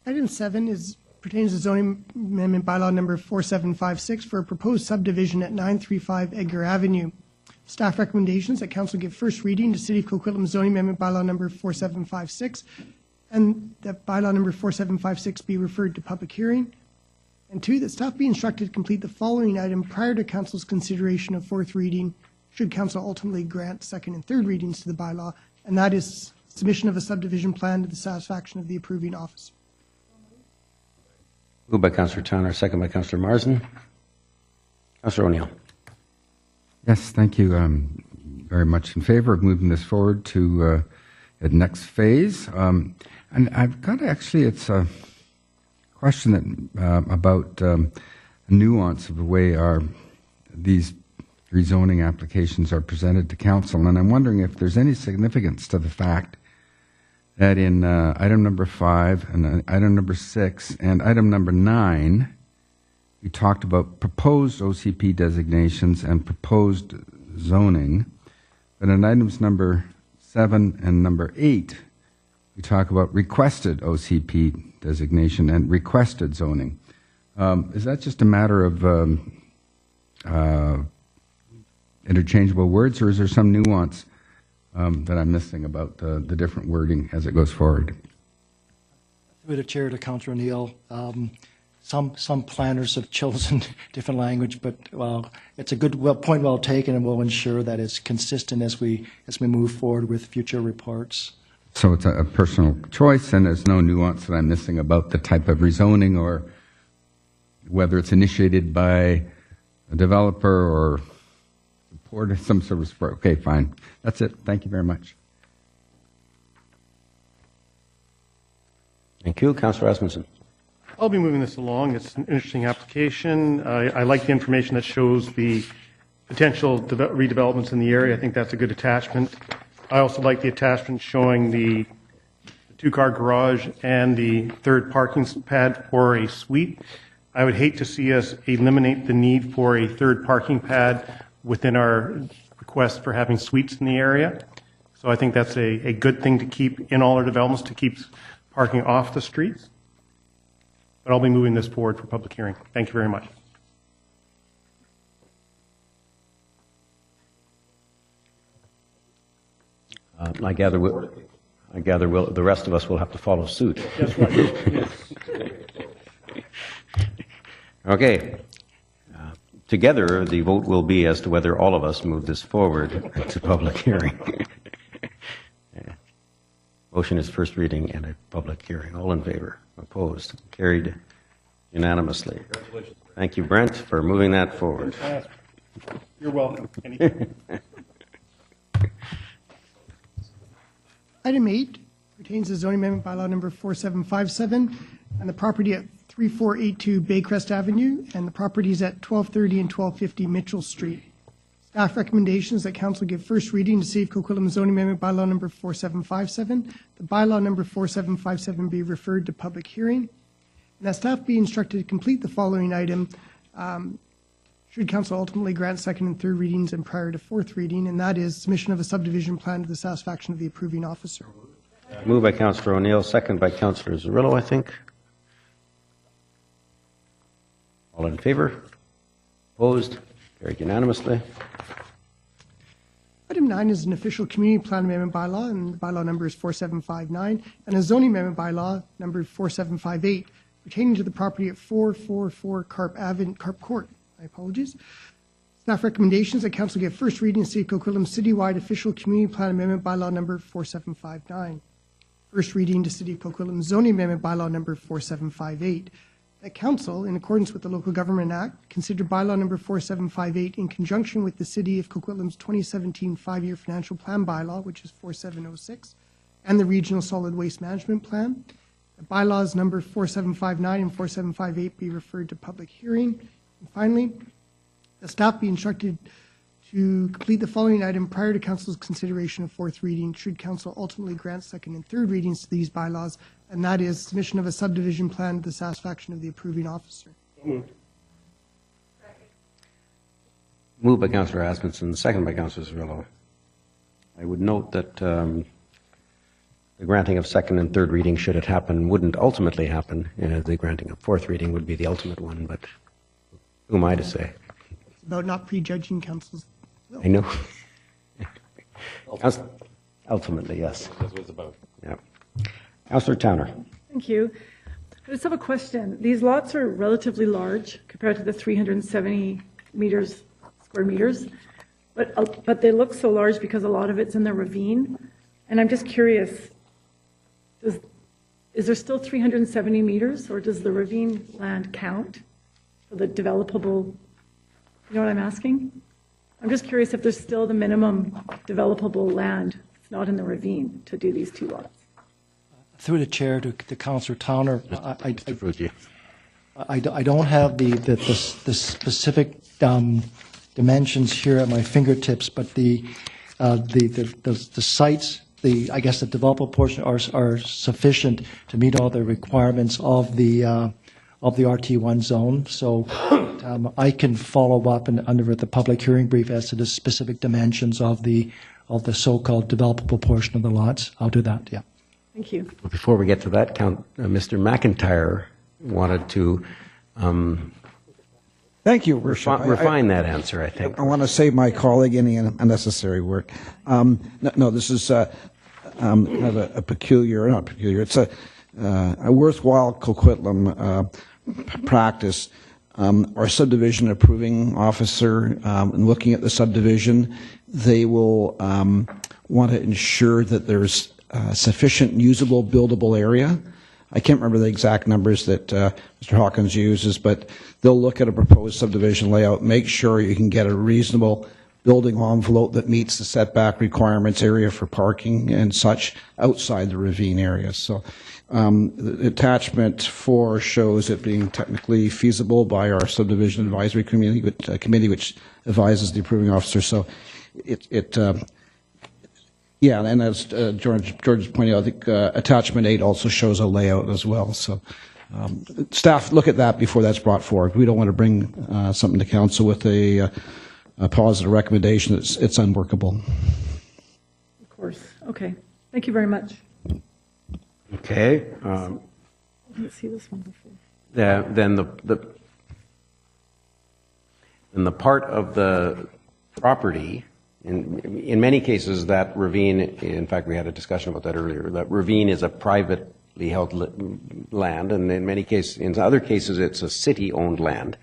Item 7 pertains to zoning amendment bylaw number 4756 for a proposed subdivision at 935 Edgar Avenue. Staff recommendations that council give first reading to City of Coquitlam zoning amendment bylaw number 4756, and that bylaw number 4756 be referred to public hearing. And 2, that staff be instructed to complete the following item prior to council's consideration of fourth reading, should council ultimately grant second and third readings to the bylaw, and that is submission of a subdivision plan to the satisfaction of the approving officer. Moved by Councillor Tanner, second by Councillor Marsden. Councillor O'Neill. Yes, thank you. I'm very much in favor of moving this forward to the next phase. And I've got it's a question that about a nuance of the way these rezoning applications are presented to council. And I'm wondering if there's any significance to the fact that in item number 5 and item number 6 and item number 9, we talked about proposed OCP designations and proposed zoning. But in items number 7 and number 8, we talk about requested OCP designation and requested zoning. Is that just a matter of interchangeable words, or is there some nuance that I'm missing about the different wording as it goes forward? Through the chair to Councillor O'Neill, some planners have chosen different language, but it's a good point well taken, and we'll ensure that it's consistent as we move forward with future reports. So it's a personal choice, and there's no nuance that I'm missing about the type of rezoning or whether it's initiated by a developer or support some sort of support. Okay, fine. That's it. Thank you very much. Thank you. Councillor Rasmussen. I'll be moving this along. It's an interesting application. I like the information that shows the potential redevelopments in the area. I think that's a good attachment. I also like the attachment showing the two-car garage and the third parking pad for a suite. I would hate to see us eliminate the need for a third parking pad within our request for having suites in the area. So I think that's a good thing to keep in all our developments, to keep parking off the streets. But I'll be moving this forward for public hearing. Thank you very much. I gather the rest of us will have to follow suit. That's right. Yes. Okay. Together, the vote will be as to whether all of us move this forward to public hearing. Motion is first reading and a public hearing. All in favor? Opposed? Carried unanimously. Thank you, Brent, for moving that forward. You're welcome. Anytime. Item 8 pertains to zoning amendment bylaw number 4757 and the property at 3482 Baycrest Avenue and the properties at 1230 and 1250 Mitchell Street. Staff recommendations that council give first reading to City of Coquitlam zoning amendment bylaw number 4757. The bylaw number 4757 be referred to public hearing. And that staff be instructed to complete the following item should council ultimately grant second and third readings and prior to fourth reading, and that is submission of a subdivision plan to the satisfaction of the approving officer. Moved by Councillor O'Neill, second by Councillor Zerillo, I think. All in favor? Opposed? Carried unanimously. Item 9 is an official community plan amendment bylaw, and the bylaw number is 4759, and a zoning amendment bylaw number 4758 pertaining to the property at 444 Karp Court. My apologies. Staff recommendations that council give first reading to City of Coquitlam citywide official community plan amendment bylaw number 4759. First reading to City of Coquitlam zoning amendment bylaw number 4758. That council, in accordance with the Local Government Act, consider bylaw number 4758 in conjunction with the City of Coquitlam's 2017 5-year financial plan bylaw, which is 4706, and the Regional Solid Waste Management Plan. The bylaws number 4759 and 4758 be referred to public hearing. And finally, the staff be instructed to complete the following item prior to council's consideration of fourth reading, should council ultimately grant second and third readings to these bylaws, and that is submission of a subdivision plan to the satisfaction of the approving officer. Moved by Councillor Asmundson, second by Councillor Zerillo. I would note that the granting of second and third reading, should it happen, wouldn't ultimately happen. The granting of fourth reading would be the ultimate one, but who am I to say? It's about not prejudging council's will. I know. Ultimately, yes. That's what it's about. Yeah. Councillor Towner. Thank you. I just have a question. These lots are relatively large compared to the 370 square meters, but they look so large because a lot of it's in the ravine. And I'm just curious, is there still 370 meters, or does the ravine land count for the developable? You know what I'm asking? I'm just curious if there's still the minimum developable land that's not in the ravine to do these two lots. Through the chair to Councillor Towner, Mr. Fuji. I don't have the specific dimensions here at my fingertips, but the sites, I guess the developable portion are sufficient to meet all the requirements of the RT1 zone. So I can follow up under the public hearing brief as to the specific dimensions of the so-called developable portion of the lots. I'll do that. Yeah. Thank you. Before we get to that, Mr. McIntyre wanted to Thank you, Worship. refine that answer, I think. I want to save my colleague any unnecessary work. No, this is kind of a peculiar, not peculiar, it's a worthwhile Coquitlam practice. Our subdivision approving officer, in looking at the subdivision, they will want to ensure that there's sufficient usable, buildable area. I can't remember the exact numbers that Mr. Hawkins uses, but they'll look at a proposed subdivision layout, make sure you can get a reasonable building envelope that meets the setback requirements, area for parking and such outside the ravine area. So the attachment 4 shows it being technically feasible by our subdivision advisory committee, which advises the approving officer. So yeah, and as George pointed out, I think attachment 8 also shows a layout as well. So staff look at that before that's brought forward. We don't want to bring something to council with a positive recommendation. It's unworkable. Of course. Okay. Thank you very much. Okay. I didn't see this one before. Then the part of the property, in many cases, that ravine, in fact, we had a discussion about that earlier, that ravine is a privately held land, and in other cases, it's a city-owned land.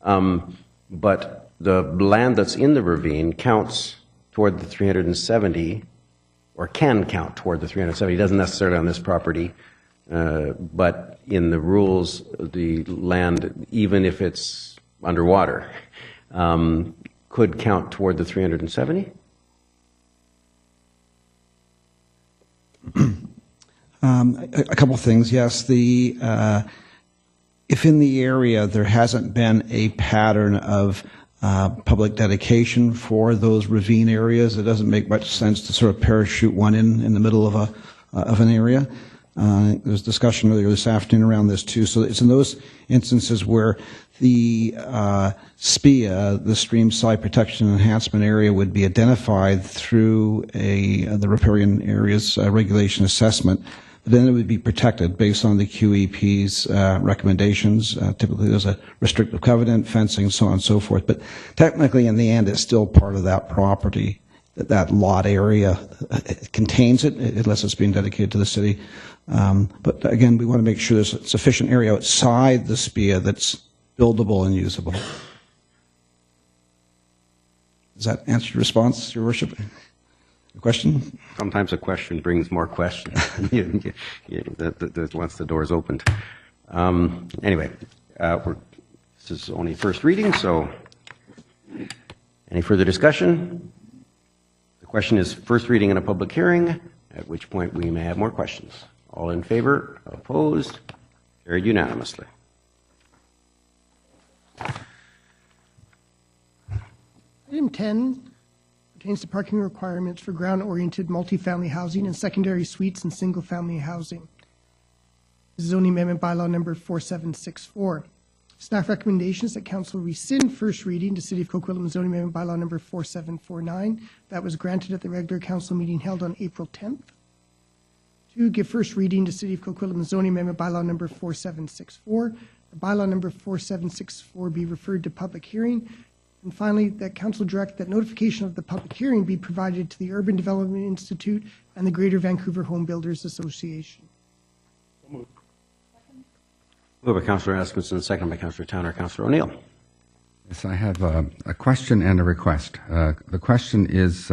But the land that's in the ravine counts toward the 370, or can count toward the 370. It doesn't necessarily on this property, but in the rules, the land, even if it's underwater, could count toward the 370? A couple of things. Yes, if in the area there hasn't been a pattern of public dedication for those ravine areas, it doesn't make much sense to sort of parachute one in the middle of an area. There's discussion earlier this afternoon around this too. So it's in those instances where the SPIA, the Stream Side Protection Enhancement Area, would be identified through the riparian areas regulation assessment. But then it would be protected based on the QEP's recommendations. Typically there's a restrictive covenant, fencing, so on and so forth. But technically in the end it's still part of that property. That lot area contains it, unless it's being dedicated to the city. But again, we want to make sure there's sufficient area outside the SPIA that's buildable and usable. Does that answer your response, Your Worship? A question? Sometimes a question brings more questions once the door is opened. Anyway, this is only first reading, so any further discussion? The question is first reading in a public hearing, at which point we may have more questions. All in favor? Opposed? Carried unanimously. Item 10 pertains to parking requirements for ground-oriented multifamily housing and secondary suites and single-family housing. This is zoning amendment bylaw number 4764. Staff recommendations that council rescind first reading to City of Coquitlam zoning amendment bylaw number 4749. That was granted at the regular council meeting held on April 10th. 2, give first reading to City of Coquitlam zoning amendment bylaw number 4764. The bylaw number 4764 be referred to public hearing. And finally, that council direct that notification of the public hearing be provided to the Urban Development Institute and the Greater Vancouver Home Builders Association. Moved by Councillor Asmussen, second by Councillor Towner. Councillor O'Neill. Yes, I have a question and a request. The question is,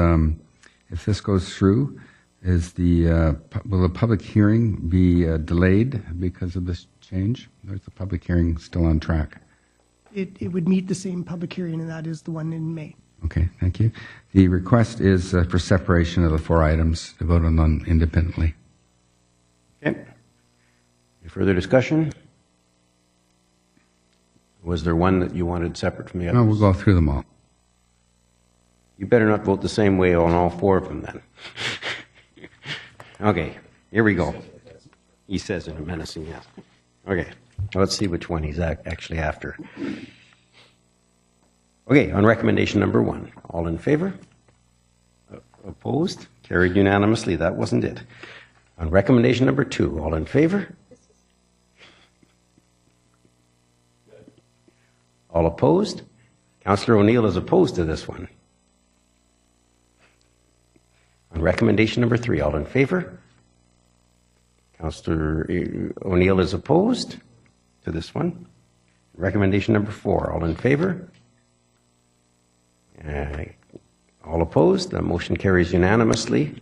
if this goes through, will the public hearing be delayed because of this change? Or is the public hearing still on track? It would meet the same public hearing, and that is the one in May. Okay, thank you. The request is for separation of the 4 items to vote on them independently. Okay. Any further discussion? Was there one that you wanted separate from the others? No, we'll go through them all. You better not vote the same way on all 4 of them then. Okay, here we go. He says in a menacing yes. Okay, let's see which one he's actually after. Okay, on recommendation number 1, all in favor? Opposed? Carried unanimously. That wasn't it. On recommendation number 2, all in favor? All opposed? Councillor O'Neill is opposed to this one. On recommendation number 3, all in favor? Councillor O'Neill is opposed to this one. Recommendation number 4, all in favor? All opposed? The motion carries unanimously.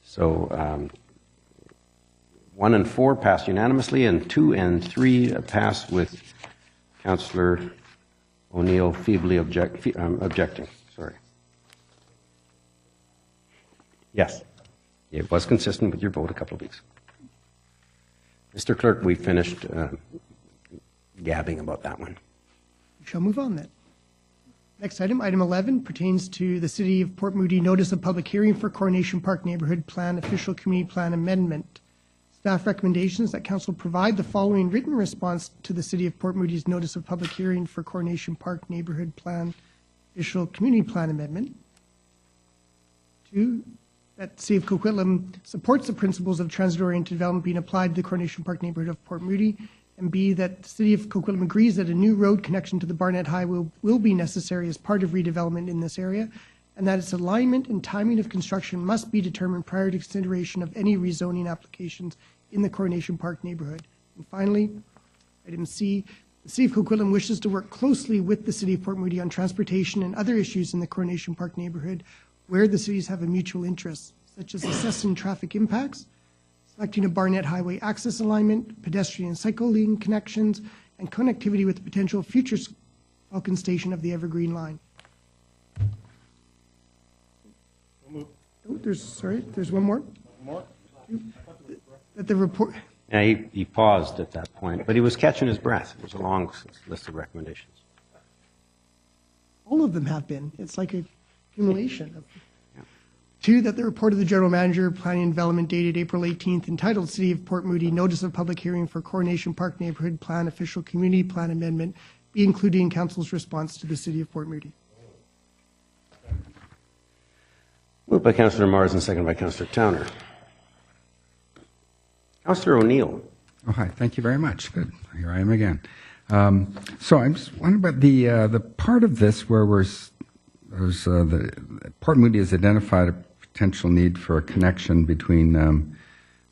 So 1 and 4 pass unanimously, and 2 and 3 pass with Councillor O'Neill feebly objecting. Sorry. Yes, it was consistent with your vote a couple of weeks. Mr. Clerk, we finished gabbing about that one. We shall move on then. Next item, item 11, pertains to the City of Port Moody notice of public hearing for Coronation Park Neighborhood Plan Official Community Plan Amendment. Staff recommendations that council provide the following written response to the City of Port Moody's notice of public hearing for Coronation Park Neighborhood Plan Official Community Plan Amendment. 2, that City of Coquitlam supports the principles of transit-oriented development being applied to the Coronation Park neighborhood of Port Moody. And B, that the City of Coquitlam agrees that a new road connection to the Barnett Highway will be necessary as part of redevelopment in this area, and that its alignment and timing of construction must be determined prior to consideration of any rezoning applications in the Coronation Park neighborhood. And finally, item C, the City of Coquitlam wishes to work closely with the City of Port Moody on transportation and other issues in the Coronation Park neighborhood where the cities have a mutual interest, such as assessing traffic impacts, selecting a Barnett Highway access alignment, pedestrian and cycle lane connections, and connectivity with the potential future Falcon Station of the Evergreen Line. Oh, there's one more. That the report. Yeah, he paused at that point, but he was catching his breath. It was a long list of recommendations. All of them have been. It's like a accumulation of. 2, that the report of the General Manager, Planning and Development dated April 18th, entitled City of Port Moody Notice of Public Hearing for Coronation Park Neighborhood Plan Official Community Plan Amendment, be included in Council's response to the City of Port Moody. Moved by Councillor Mars and seconded by Councillor Towner. Councillor O'Neill. Oh, hi. Thank you very much. Good. Here I am again. So I'm just wondering about the part of this where the Port Moody has identified a potential need for a connection between,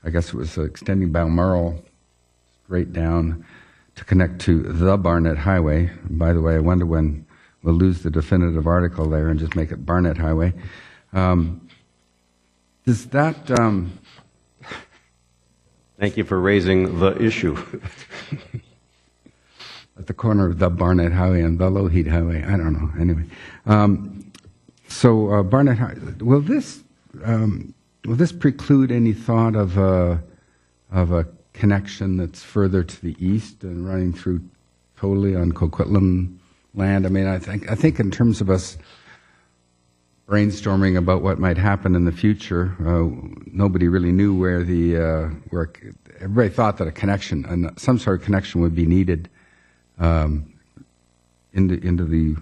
I guess it was extending Balmoral straight down to connect to the Barnett Highway. And by the way, I wonder when we'll lose the definitive article there and just make it Barnett Highway. Does that... Thank you for raising the issue. At the corner of the Barnett Highway and the Lougheed Highway. I don't know. Anyway. So Barnett Highway, will this preclude any thought of a connection that's further to the east and running through totally on Coquitlam land? I mean, I think in terms of us brainstorming about what might happen in the future, nobody really knew where everybody thought that a connection, some sort of connection would be needed into the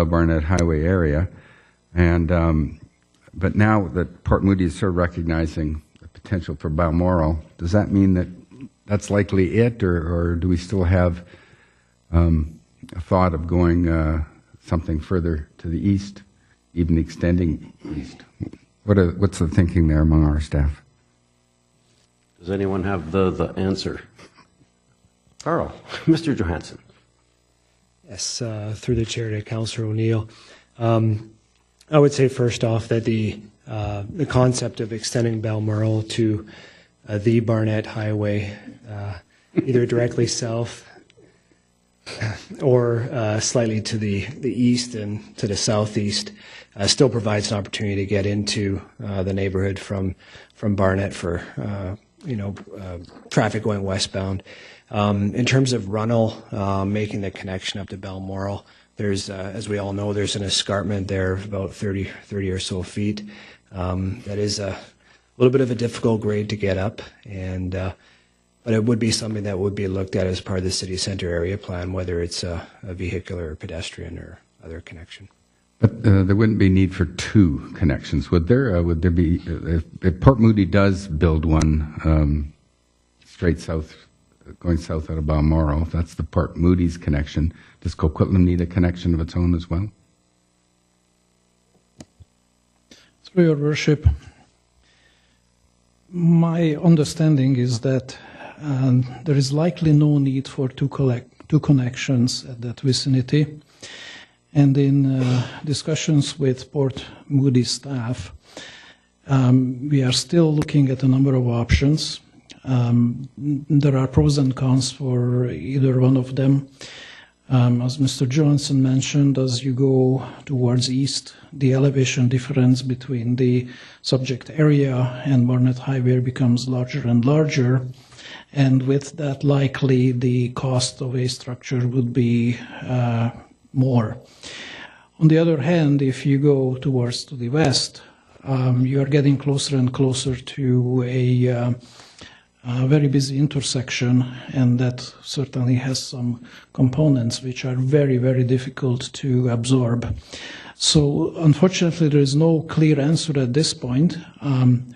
Barnett Highway area, and but now that Port Moody is sort of recognizing the potential for Balmoral, does that mean that that's likely it, or do we still have a thought of going something further to the east, even extending east? What's the thinking there among our staff? Does anyone have the answer? Carl, Mr. Johansson. Yes, through the chair to Councillor O'Neill. I would say first off that the concept of extending Balmoral to the Barnett Highway, either directly south or slightly to the east and to the southeast, still provides an opportunity to get into the neighborhood from Barnett for traffic going westbound. In terms of Runnel, making the connection up to Balmoral, there's, as we all know, there's an escarpment there of about 30 or so feet. That is a little bit of a difficult grade to get up, and but it would be something that would be looked at as part of the city center area plan, whether it's a vehicular or pedestrian or other connection. But there wouldn't be need for two connections, would there? Would there be, if Port Moody does build one straight south, going south out of Balmoral, if that's the Port Moody's connection, does Coquitlam need a connection of its own as well? Through your worship, my understanding is that there is likely no need for two connections at that vicinity. And in discussions with Port Moody staff, we are still looking at a number of options. There are pros and cons for either one of them. As Mr. Johnson mentioned, as you go towards east, the elevation difference between the subject area and Barnett Highway becomes larger and larger. And with that, likely the cost of a structure would be more. On the other hand, if you go towards to the west, you are getting closer and closer to a very busy intersection, and that certainly has some components which are very, very difficult to absorb. So unfortunately, there is no clear answer at this point.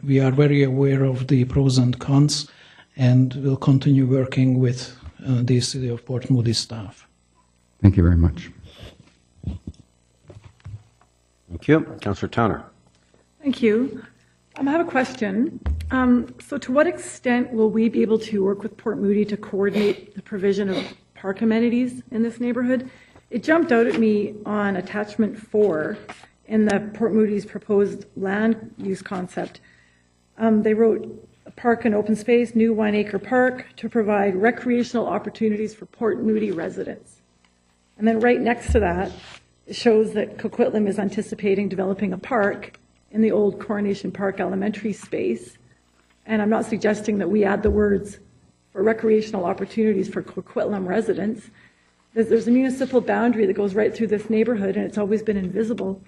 We are very aware of the pros and cons, and will continue working with the City of Port Moody staff. Thank you very much. Thank you. Councillor Towner. Thank you. I have a question. So to what extent will we be able to work with Port Moody to coordinate the provision of park amenities in this neighborhood? It jumped out at me on attachment 4 in the Port Moody's proposed land use concept. They wrote a park and open space, new 1-acre park to provide recreational opportunities for Port Moody residents. And then right next to that, it shows that Coquitlam is anticipating developing a park in the old Coronation Park elementary space. And I'm not suggesting that we add the words for recreational opportunities for Coquitlam residents. There's a municipal boundary that goes right through this neighborhood, and it's always been invisible.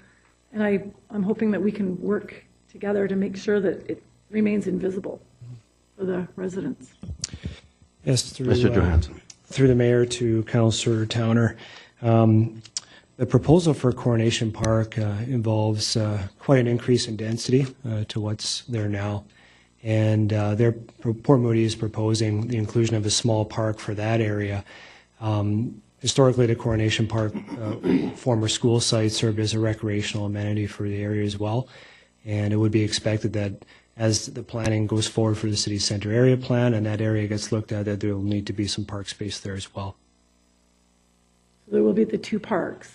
And I'm hoping that we can work together to make sure that it remains invisible for the residents. Yes, through, Mr. Johansson. Through the mayor to Councillor Towner. The proposal for Coronation Park involves quite an increase in density to what's there now. And Port Moody is proposing the inclusion of a small park for that area. Historically, the Coronation Park former school site served as a recreational amenity for the area as well. And it would be expected that as the planning goes forward for the city center area plan and that area gets looked at, that there will need to be some park space there as well. There will be the two parks.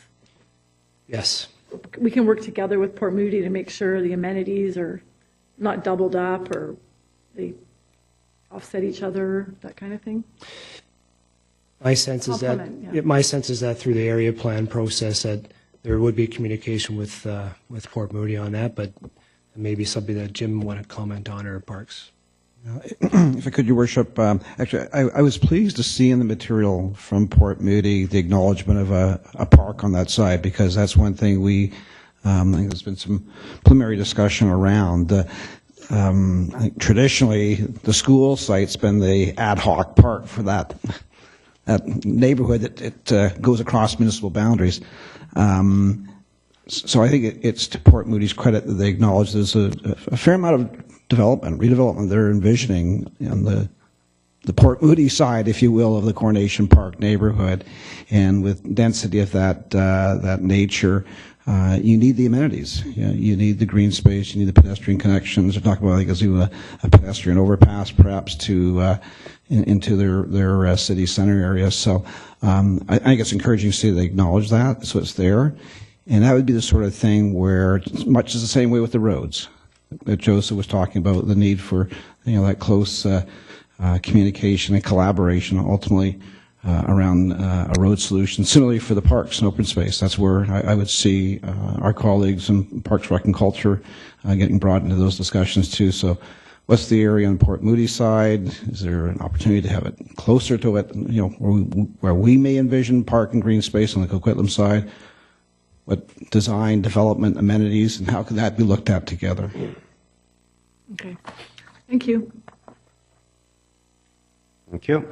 Yes. We can work together with Port Moody to make sure the amenities are not doubled up or they offset each other, that kind of thing. My sense is that through the area plan process that there would be communication with Port Moody on that, but maybe something that Jim want to comment on or parks. If I could, Your Worship, actually, I was pleased to see in the material from Port Moody the acknowledgement of a park on that side, because that's one thing I think there's been some preliminary discussion around. I think traditionally the school site's been the ad hoc park for that neighborhood that it goes across municipal boundaries. So I think it's to Port Moody's credit that they acknowledge there's a fair amount of redevelopment they're envisioning on the Port Moody side, if you will, of the Coronation Park neighborhood. And with density of that nature, you need the amenities. You need the green space. You need the pedestrian connections. They're talking about, I think, a pedestrian overpass, perhaps, into their city center area. So I think it's encouraging to see they acknowledge that, so it's there. And that would be the sort of thing where, much is the same way with the roads that Joseph was talking about, the need for that close communication and collaboration ultimately around a road solution. Similarly for the parks and open space, that's where I would see our colleagues in Parks, Rec, and Culture getting brought into those discussions too. So what's the area on the Port Moody side? Is there an opportunity to have it closer to it, where we may envision park and green space on the Coquitlam side? What design, development, amenities, and how could that be looked at together? Okay. Thank you. Thank you.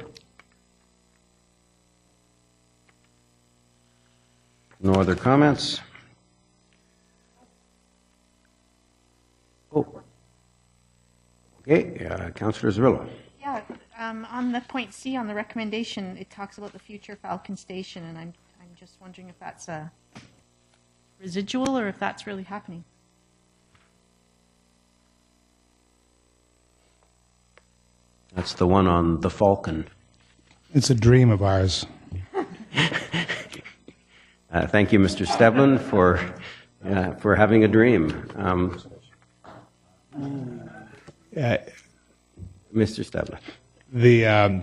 No other comments? Oh. Okay, Councillor Zerilla. Yeah, on the point C on the recommendation, it talks about the future Falcon Station, and I'm just wondering if that's a residual or if that's really happening. That's the one on the Falcon. It's a dream of ours. Thank you, Mr. Stevlin, for having a dream. Mr. Stevlin.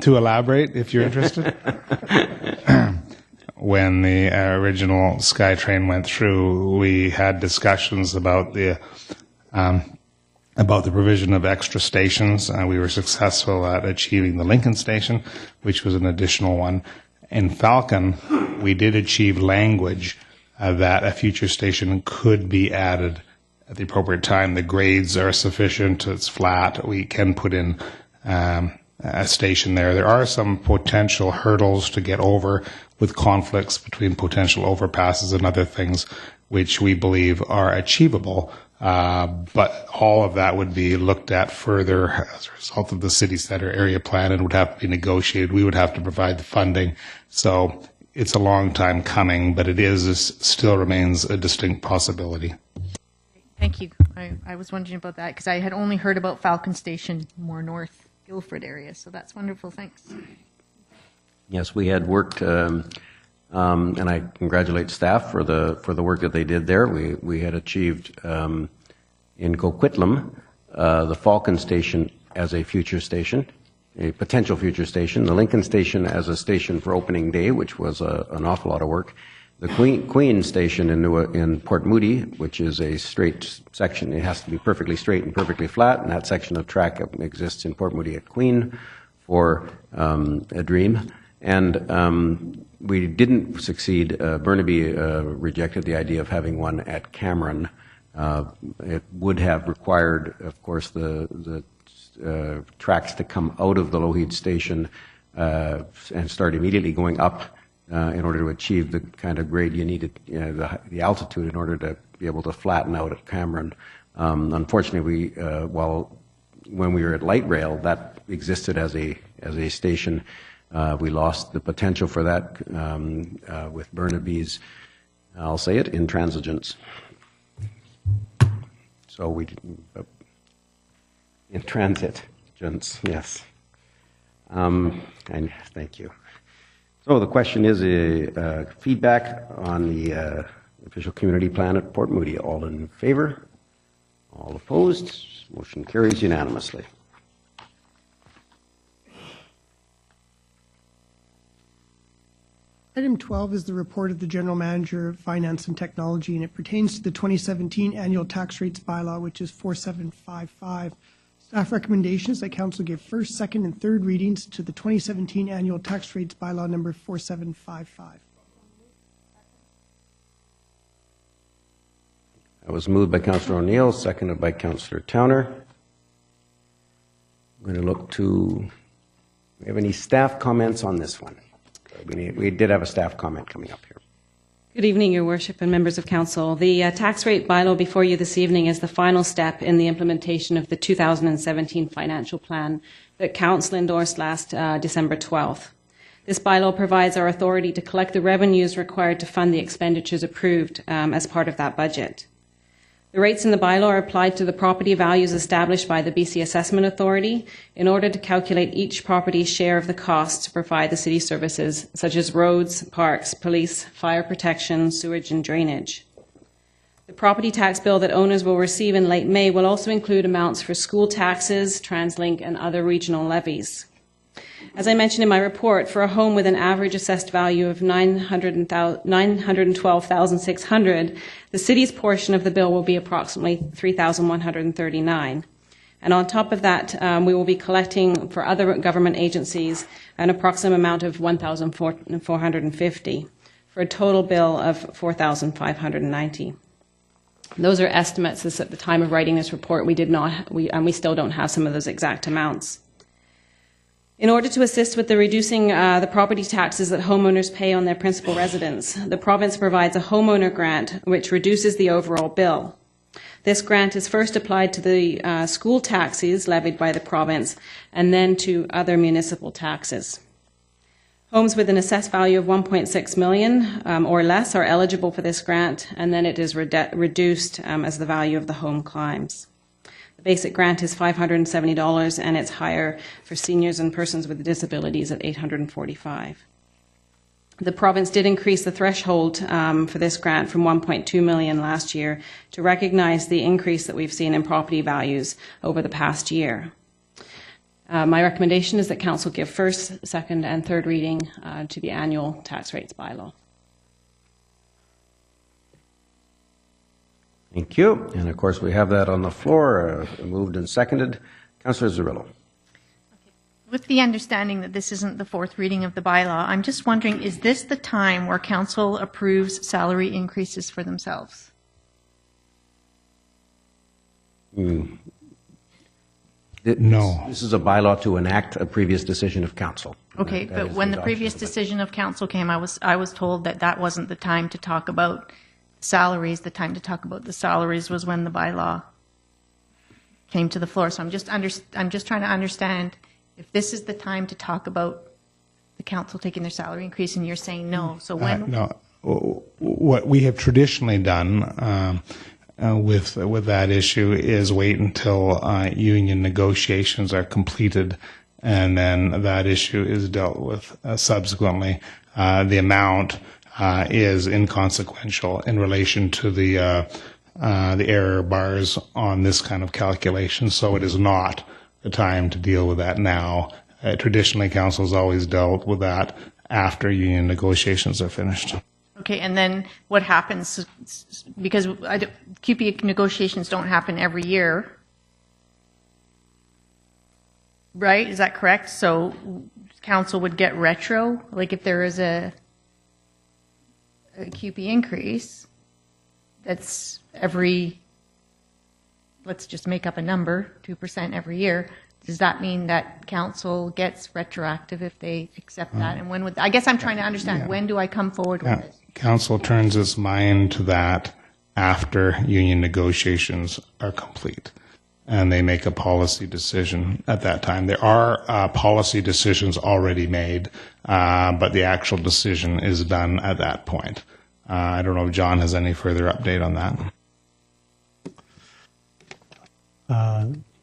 To elaborate, if you're interested, when the original SkyTrain went through, we had discussions about the provision of extra stations. We were successful at achieving the Lincoln Station, which was an additional one. In Falcon, we did achieve language that a future station could be added at the appropriate time. The grades are sufficient. It's flat. We can put in a station there. There are some potential hurdles to get over with conflicts between potential overpasses and other things which we believe are achievable. But all of that would be looked at further as a result of the city center area plan and would have to be negotiated. We would have to provide the funding. So it's a long time coming, but still remains a distinct possibility. Thank you. I was wondering about that because I had only heard about Falcon Station more north Guildford area, so that's wonderful. Thanks. Yes, we had worked, and I congratulate staff for the work that they did there. We had achieved in Coquitlam the Falcon Station as a future station, a potential future station, the Lincoln Station as a station for opening day, which was an awful lot of work. The Queen Station in Port Moody, which is a straight section, it has to be perfectly straight and perfectly flat, and that section of track exists in Port Moody at Queen for a dream. And we didn't succeed. Burnaby rejected the idea of having one at Cameron. It would have required, of course, the tracks to come out of the Lougheed Station and start immediately going up in order to achieve the kind of grade you needed, the altitude in order to be able to flatten out at Cameron. Unfortunately, when we were at Light Rail, that existed as a station. We lost the potential for that with Burnaby's, I'll say it, intransigence. So we didn't, intransigence, yes. And thank you. So the question is feedback on the official community plan at Port Moody. All in favor? All opposed? Motion carries unanimously. Item 12 is the report of the General Manager of Finance and Technology, and it pertains to the 2017 Annual Tax Rates Bylaw, which is 4755. Staff recommendation is that Council give first, second, and third readings to the 2017 Annual Tax Rates Bylaw number 4755. That was moved by Councillor O'Neill, seconded by Councillor Towner. I'm going to look to, do we have any staff comments on this one? We did have a staff comment coming up here. Good evening, Your Worship and members of Council. The tax rate bylaw before you this evening is the final step in the implementation of the 2017 financial plan that Council endorsed last December 12th. This bylaw provides our authority to collect the revenues required to fund the expenditures approved as part of that budget. The rates in the bylaw are applied to the property values established by the BC Assessment Authority in order to calculate each property's share of the costs to provide the city services such as roads, parks, police, fire protection, sewage and drainage. The property tax bill that owners will receive in late May will also include amounts for school taxes, TransLink and other regional levies. As I mentioned in my report, for a home with an average assessed value of $912,600, the city's portion of the bill will be approximately $3,139. And on top of that, we will be collecting for other government agencies an approximate amount of $1,450 for a total bill of $4,590. Those are estimates. This, at the time of writing this report, we still don't have some of those exact amounts. In order to assist with the reducing the property taxes that homeowners pay on their principal residence, the province provides a homeowner grant which reduces the overall bill. This grant is first applied to the school taxes levied by the province and then to other municipal taxes. Homes with an assessed value of $1.6 million or less are eligible for this grant, and then it is reduced as the value of the home climbs. The basic grant is $570, and it's higher for seniors and persons with disabilities at $845. The province did increase the threshold for this grant from $1.2 million last year to recognize the increase that we've seen in property values over the past year. My recommendation is that Council give first, second, and third reading to the annual tax rates bylaw. Thank you. And of course, we have that on the floor, moved and seconded. Councillor Zerillo. With the understanding that this isn't the fourth reading of the bylaw, I'm just wondering, is this the time where Council approves salary increases for themselves? No. This is a bylaw to enact a previous decision of Council. Okay, but when the previous decision of Council came, I was told that that wasn't the time to talk about salaries. The time to talk about the salaries was when the bylaw came to the floor. So I'm just trying to understand if this is the time to talk about the Council taking their salary increase, and you're saying no. So when? No. What we have traditionally done with that issue is wait until union negotiations are completed, and then that issue is dealt with subsequently. The amount is inconsequential in relation to the error bars on this kind of calculation, so it is not the time to deal with that now. Traditionally, Council has always dealt with that after union negotiations are finished. Okay, and then what happens, because QP negotiations don't happen every year, right? Is that correct? So Council would get retro, like if there is a QP increase, that's every, let's just make up a number, 2% every year. Does that mean that Council gets retroactive if they accept that? And when would, I guess I'm trying to understand, when do I come forward with it? Council turns its mind to that after union negotiations are complete, and they make a policy decision at that time. There are policy decisions already made, but the actual decision is done at that point. I don't know if John has any further update on that.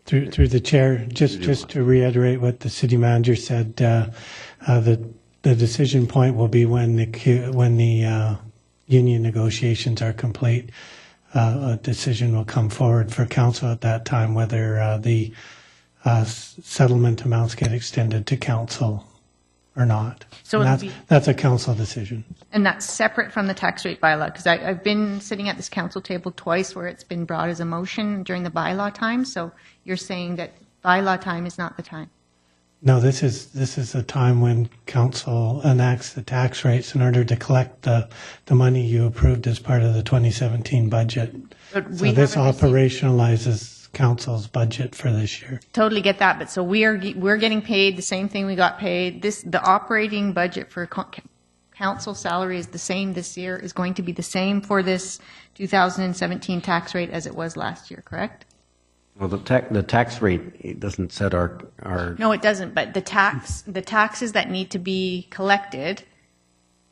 Through the chair, just to reiterate what the city manager said, the decision point will be when the union negotiations are complete. A decision will come forward for Council at that time whether the settlement amounts get extended to Council or not. So that's a Council decision. And that's separate from the tax rate bylaw, because I've been sitting at this Council table twice where it's been brought as a motion during the bylaw time. So you're saying that bylaw time is not the time? No, this is a time when Council enacts the tax rates in order to collect the money you approved as part of the 2017 budget. So this operationalizes Council's budget for this year. Totally get that, but so we're getting paid the same thing we got paid. The operating budget for council salary is the same this year, is going to be the same for this 2017 tax rate as it was last year, correct? Well, the tax rate, it doesn't set our. No, it doesn't, but the taxes that need to be collected,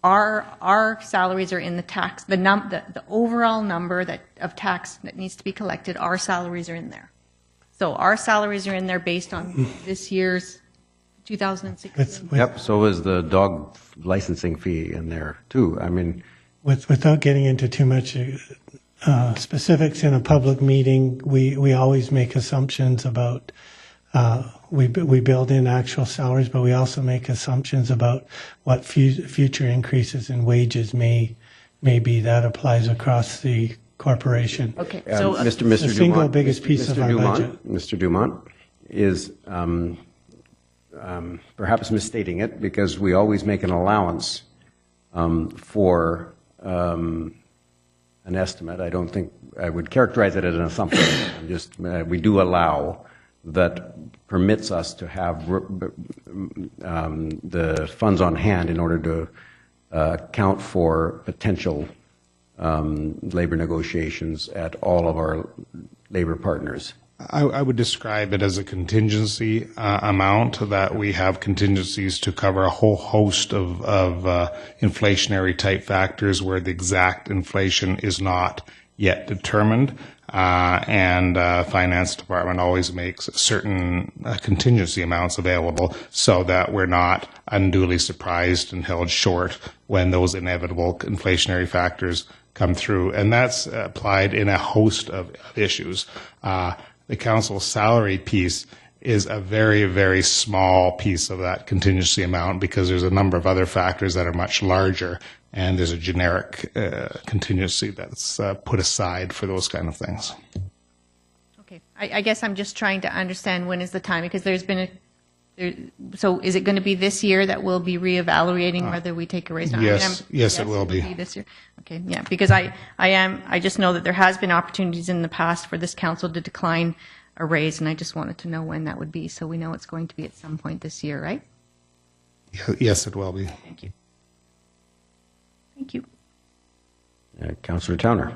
our salaries are in the tax, the overall number of tax that needs to be collected, our salaries are in there. So our salaries are in there based on this year's 2016. Yep, so is the dog licensing fee in there too. I mean, without getting into too much specifics in a public meeting, we always make assumptions about, we build in actual salaries, but we also make assumptions about what future increases in wages may be. That applies across the corporation. Okay, so Mr. the single Dumont, biggest piece Mr. of our Dumont, budget. Mr. Dumont is perhaps misstating it, because we always make an allowance for an estimate. I don't think I would characterize it as an assumption. We do allow that permits us to have the funds on hand in order to account for potential labor negotiations at all of our labor partners. I would describe it as a contingency amount, that we have contingencies to cover a whole host of inflationary type factors where the exact inflation is not yet determined. And finance department always makes certain contingency amounts available so that we're not unduly surprised and held short when those inevitable inflationary factors come through. And that's applied in a host of issues. The council's salary piece is a very, very small piece of that contingency amount, because there's a number of other factors that are much larger, and there's a generic contingency that's put aside for those kind of things. Okay, I guess I'm just trying to understand when is the time, because there's been so is it going to be this year that we'll be reevaluating whether we take a raise? Yes, yes, it will be this year. Okay, yeah, because I just know that there has been opportunities in the past for this council to decline a raise, and I just wanted to know when that would be, so we know it's going to be at some point this year, right? Yes, it will be. Thank you. Thank you. Councillor Towner.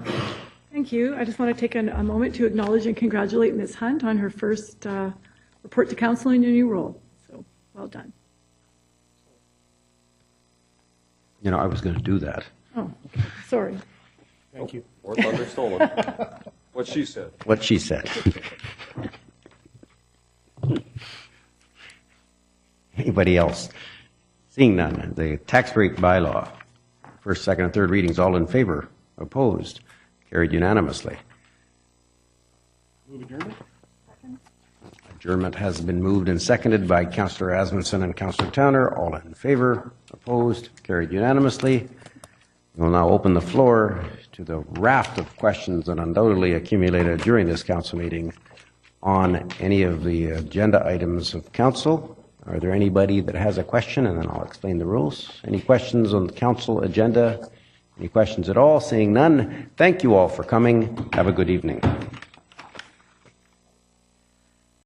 Thank you. I just want to take a moment to acknowledge and congratulate Ms. Hunt on her first report to council in your new role. So, well done. You know, I was going to do that. Oh, sorry. Thank you. Or thunder stolen. What she said. What she said. Anybody else? Seeing none, the tax rate bylaw. First, second, and third readings, all in favor? Opposed? Carried unanimously. Move adjournment. Adjournment has been moved and seconded by Councillor Asmundson and Councillor Towner. All in favor? Opposed? Carried unanimously. We will now open the floor to the raft of questions that undoubtedly accumulated during this council meeting on any of the agenda items of council. Are there anybody that has a question? And then I'll explain the rules. Any questions on the council agenda? Any questions at all? Seeing none, thank you all for coming. Have a good evening.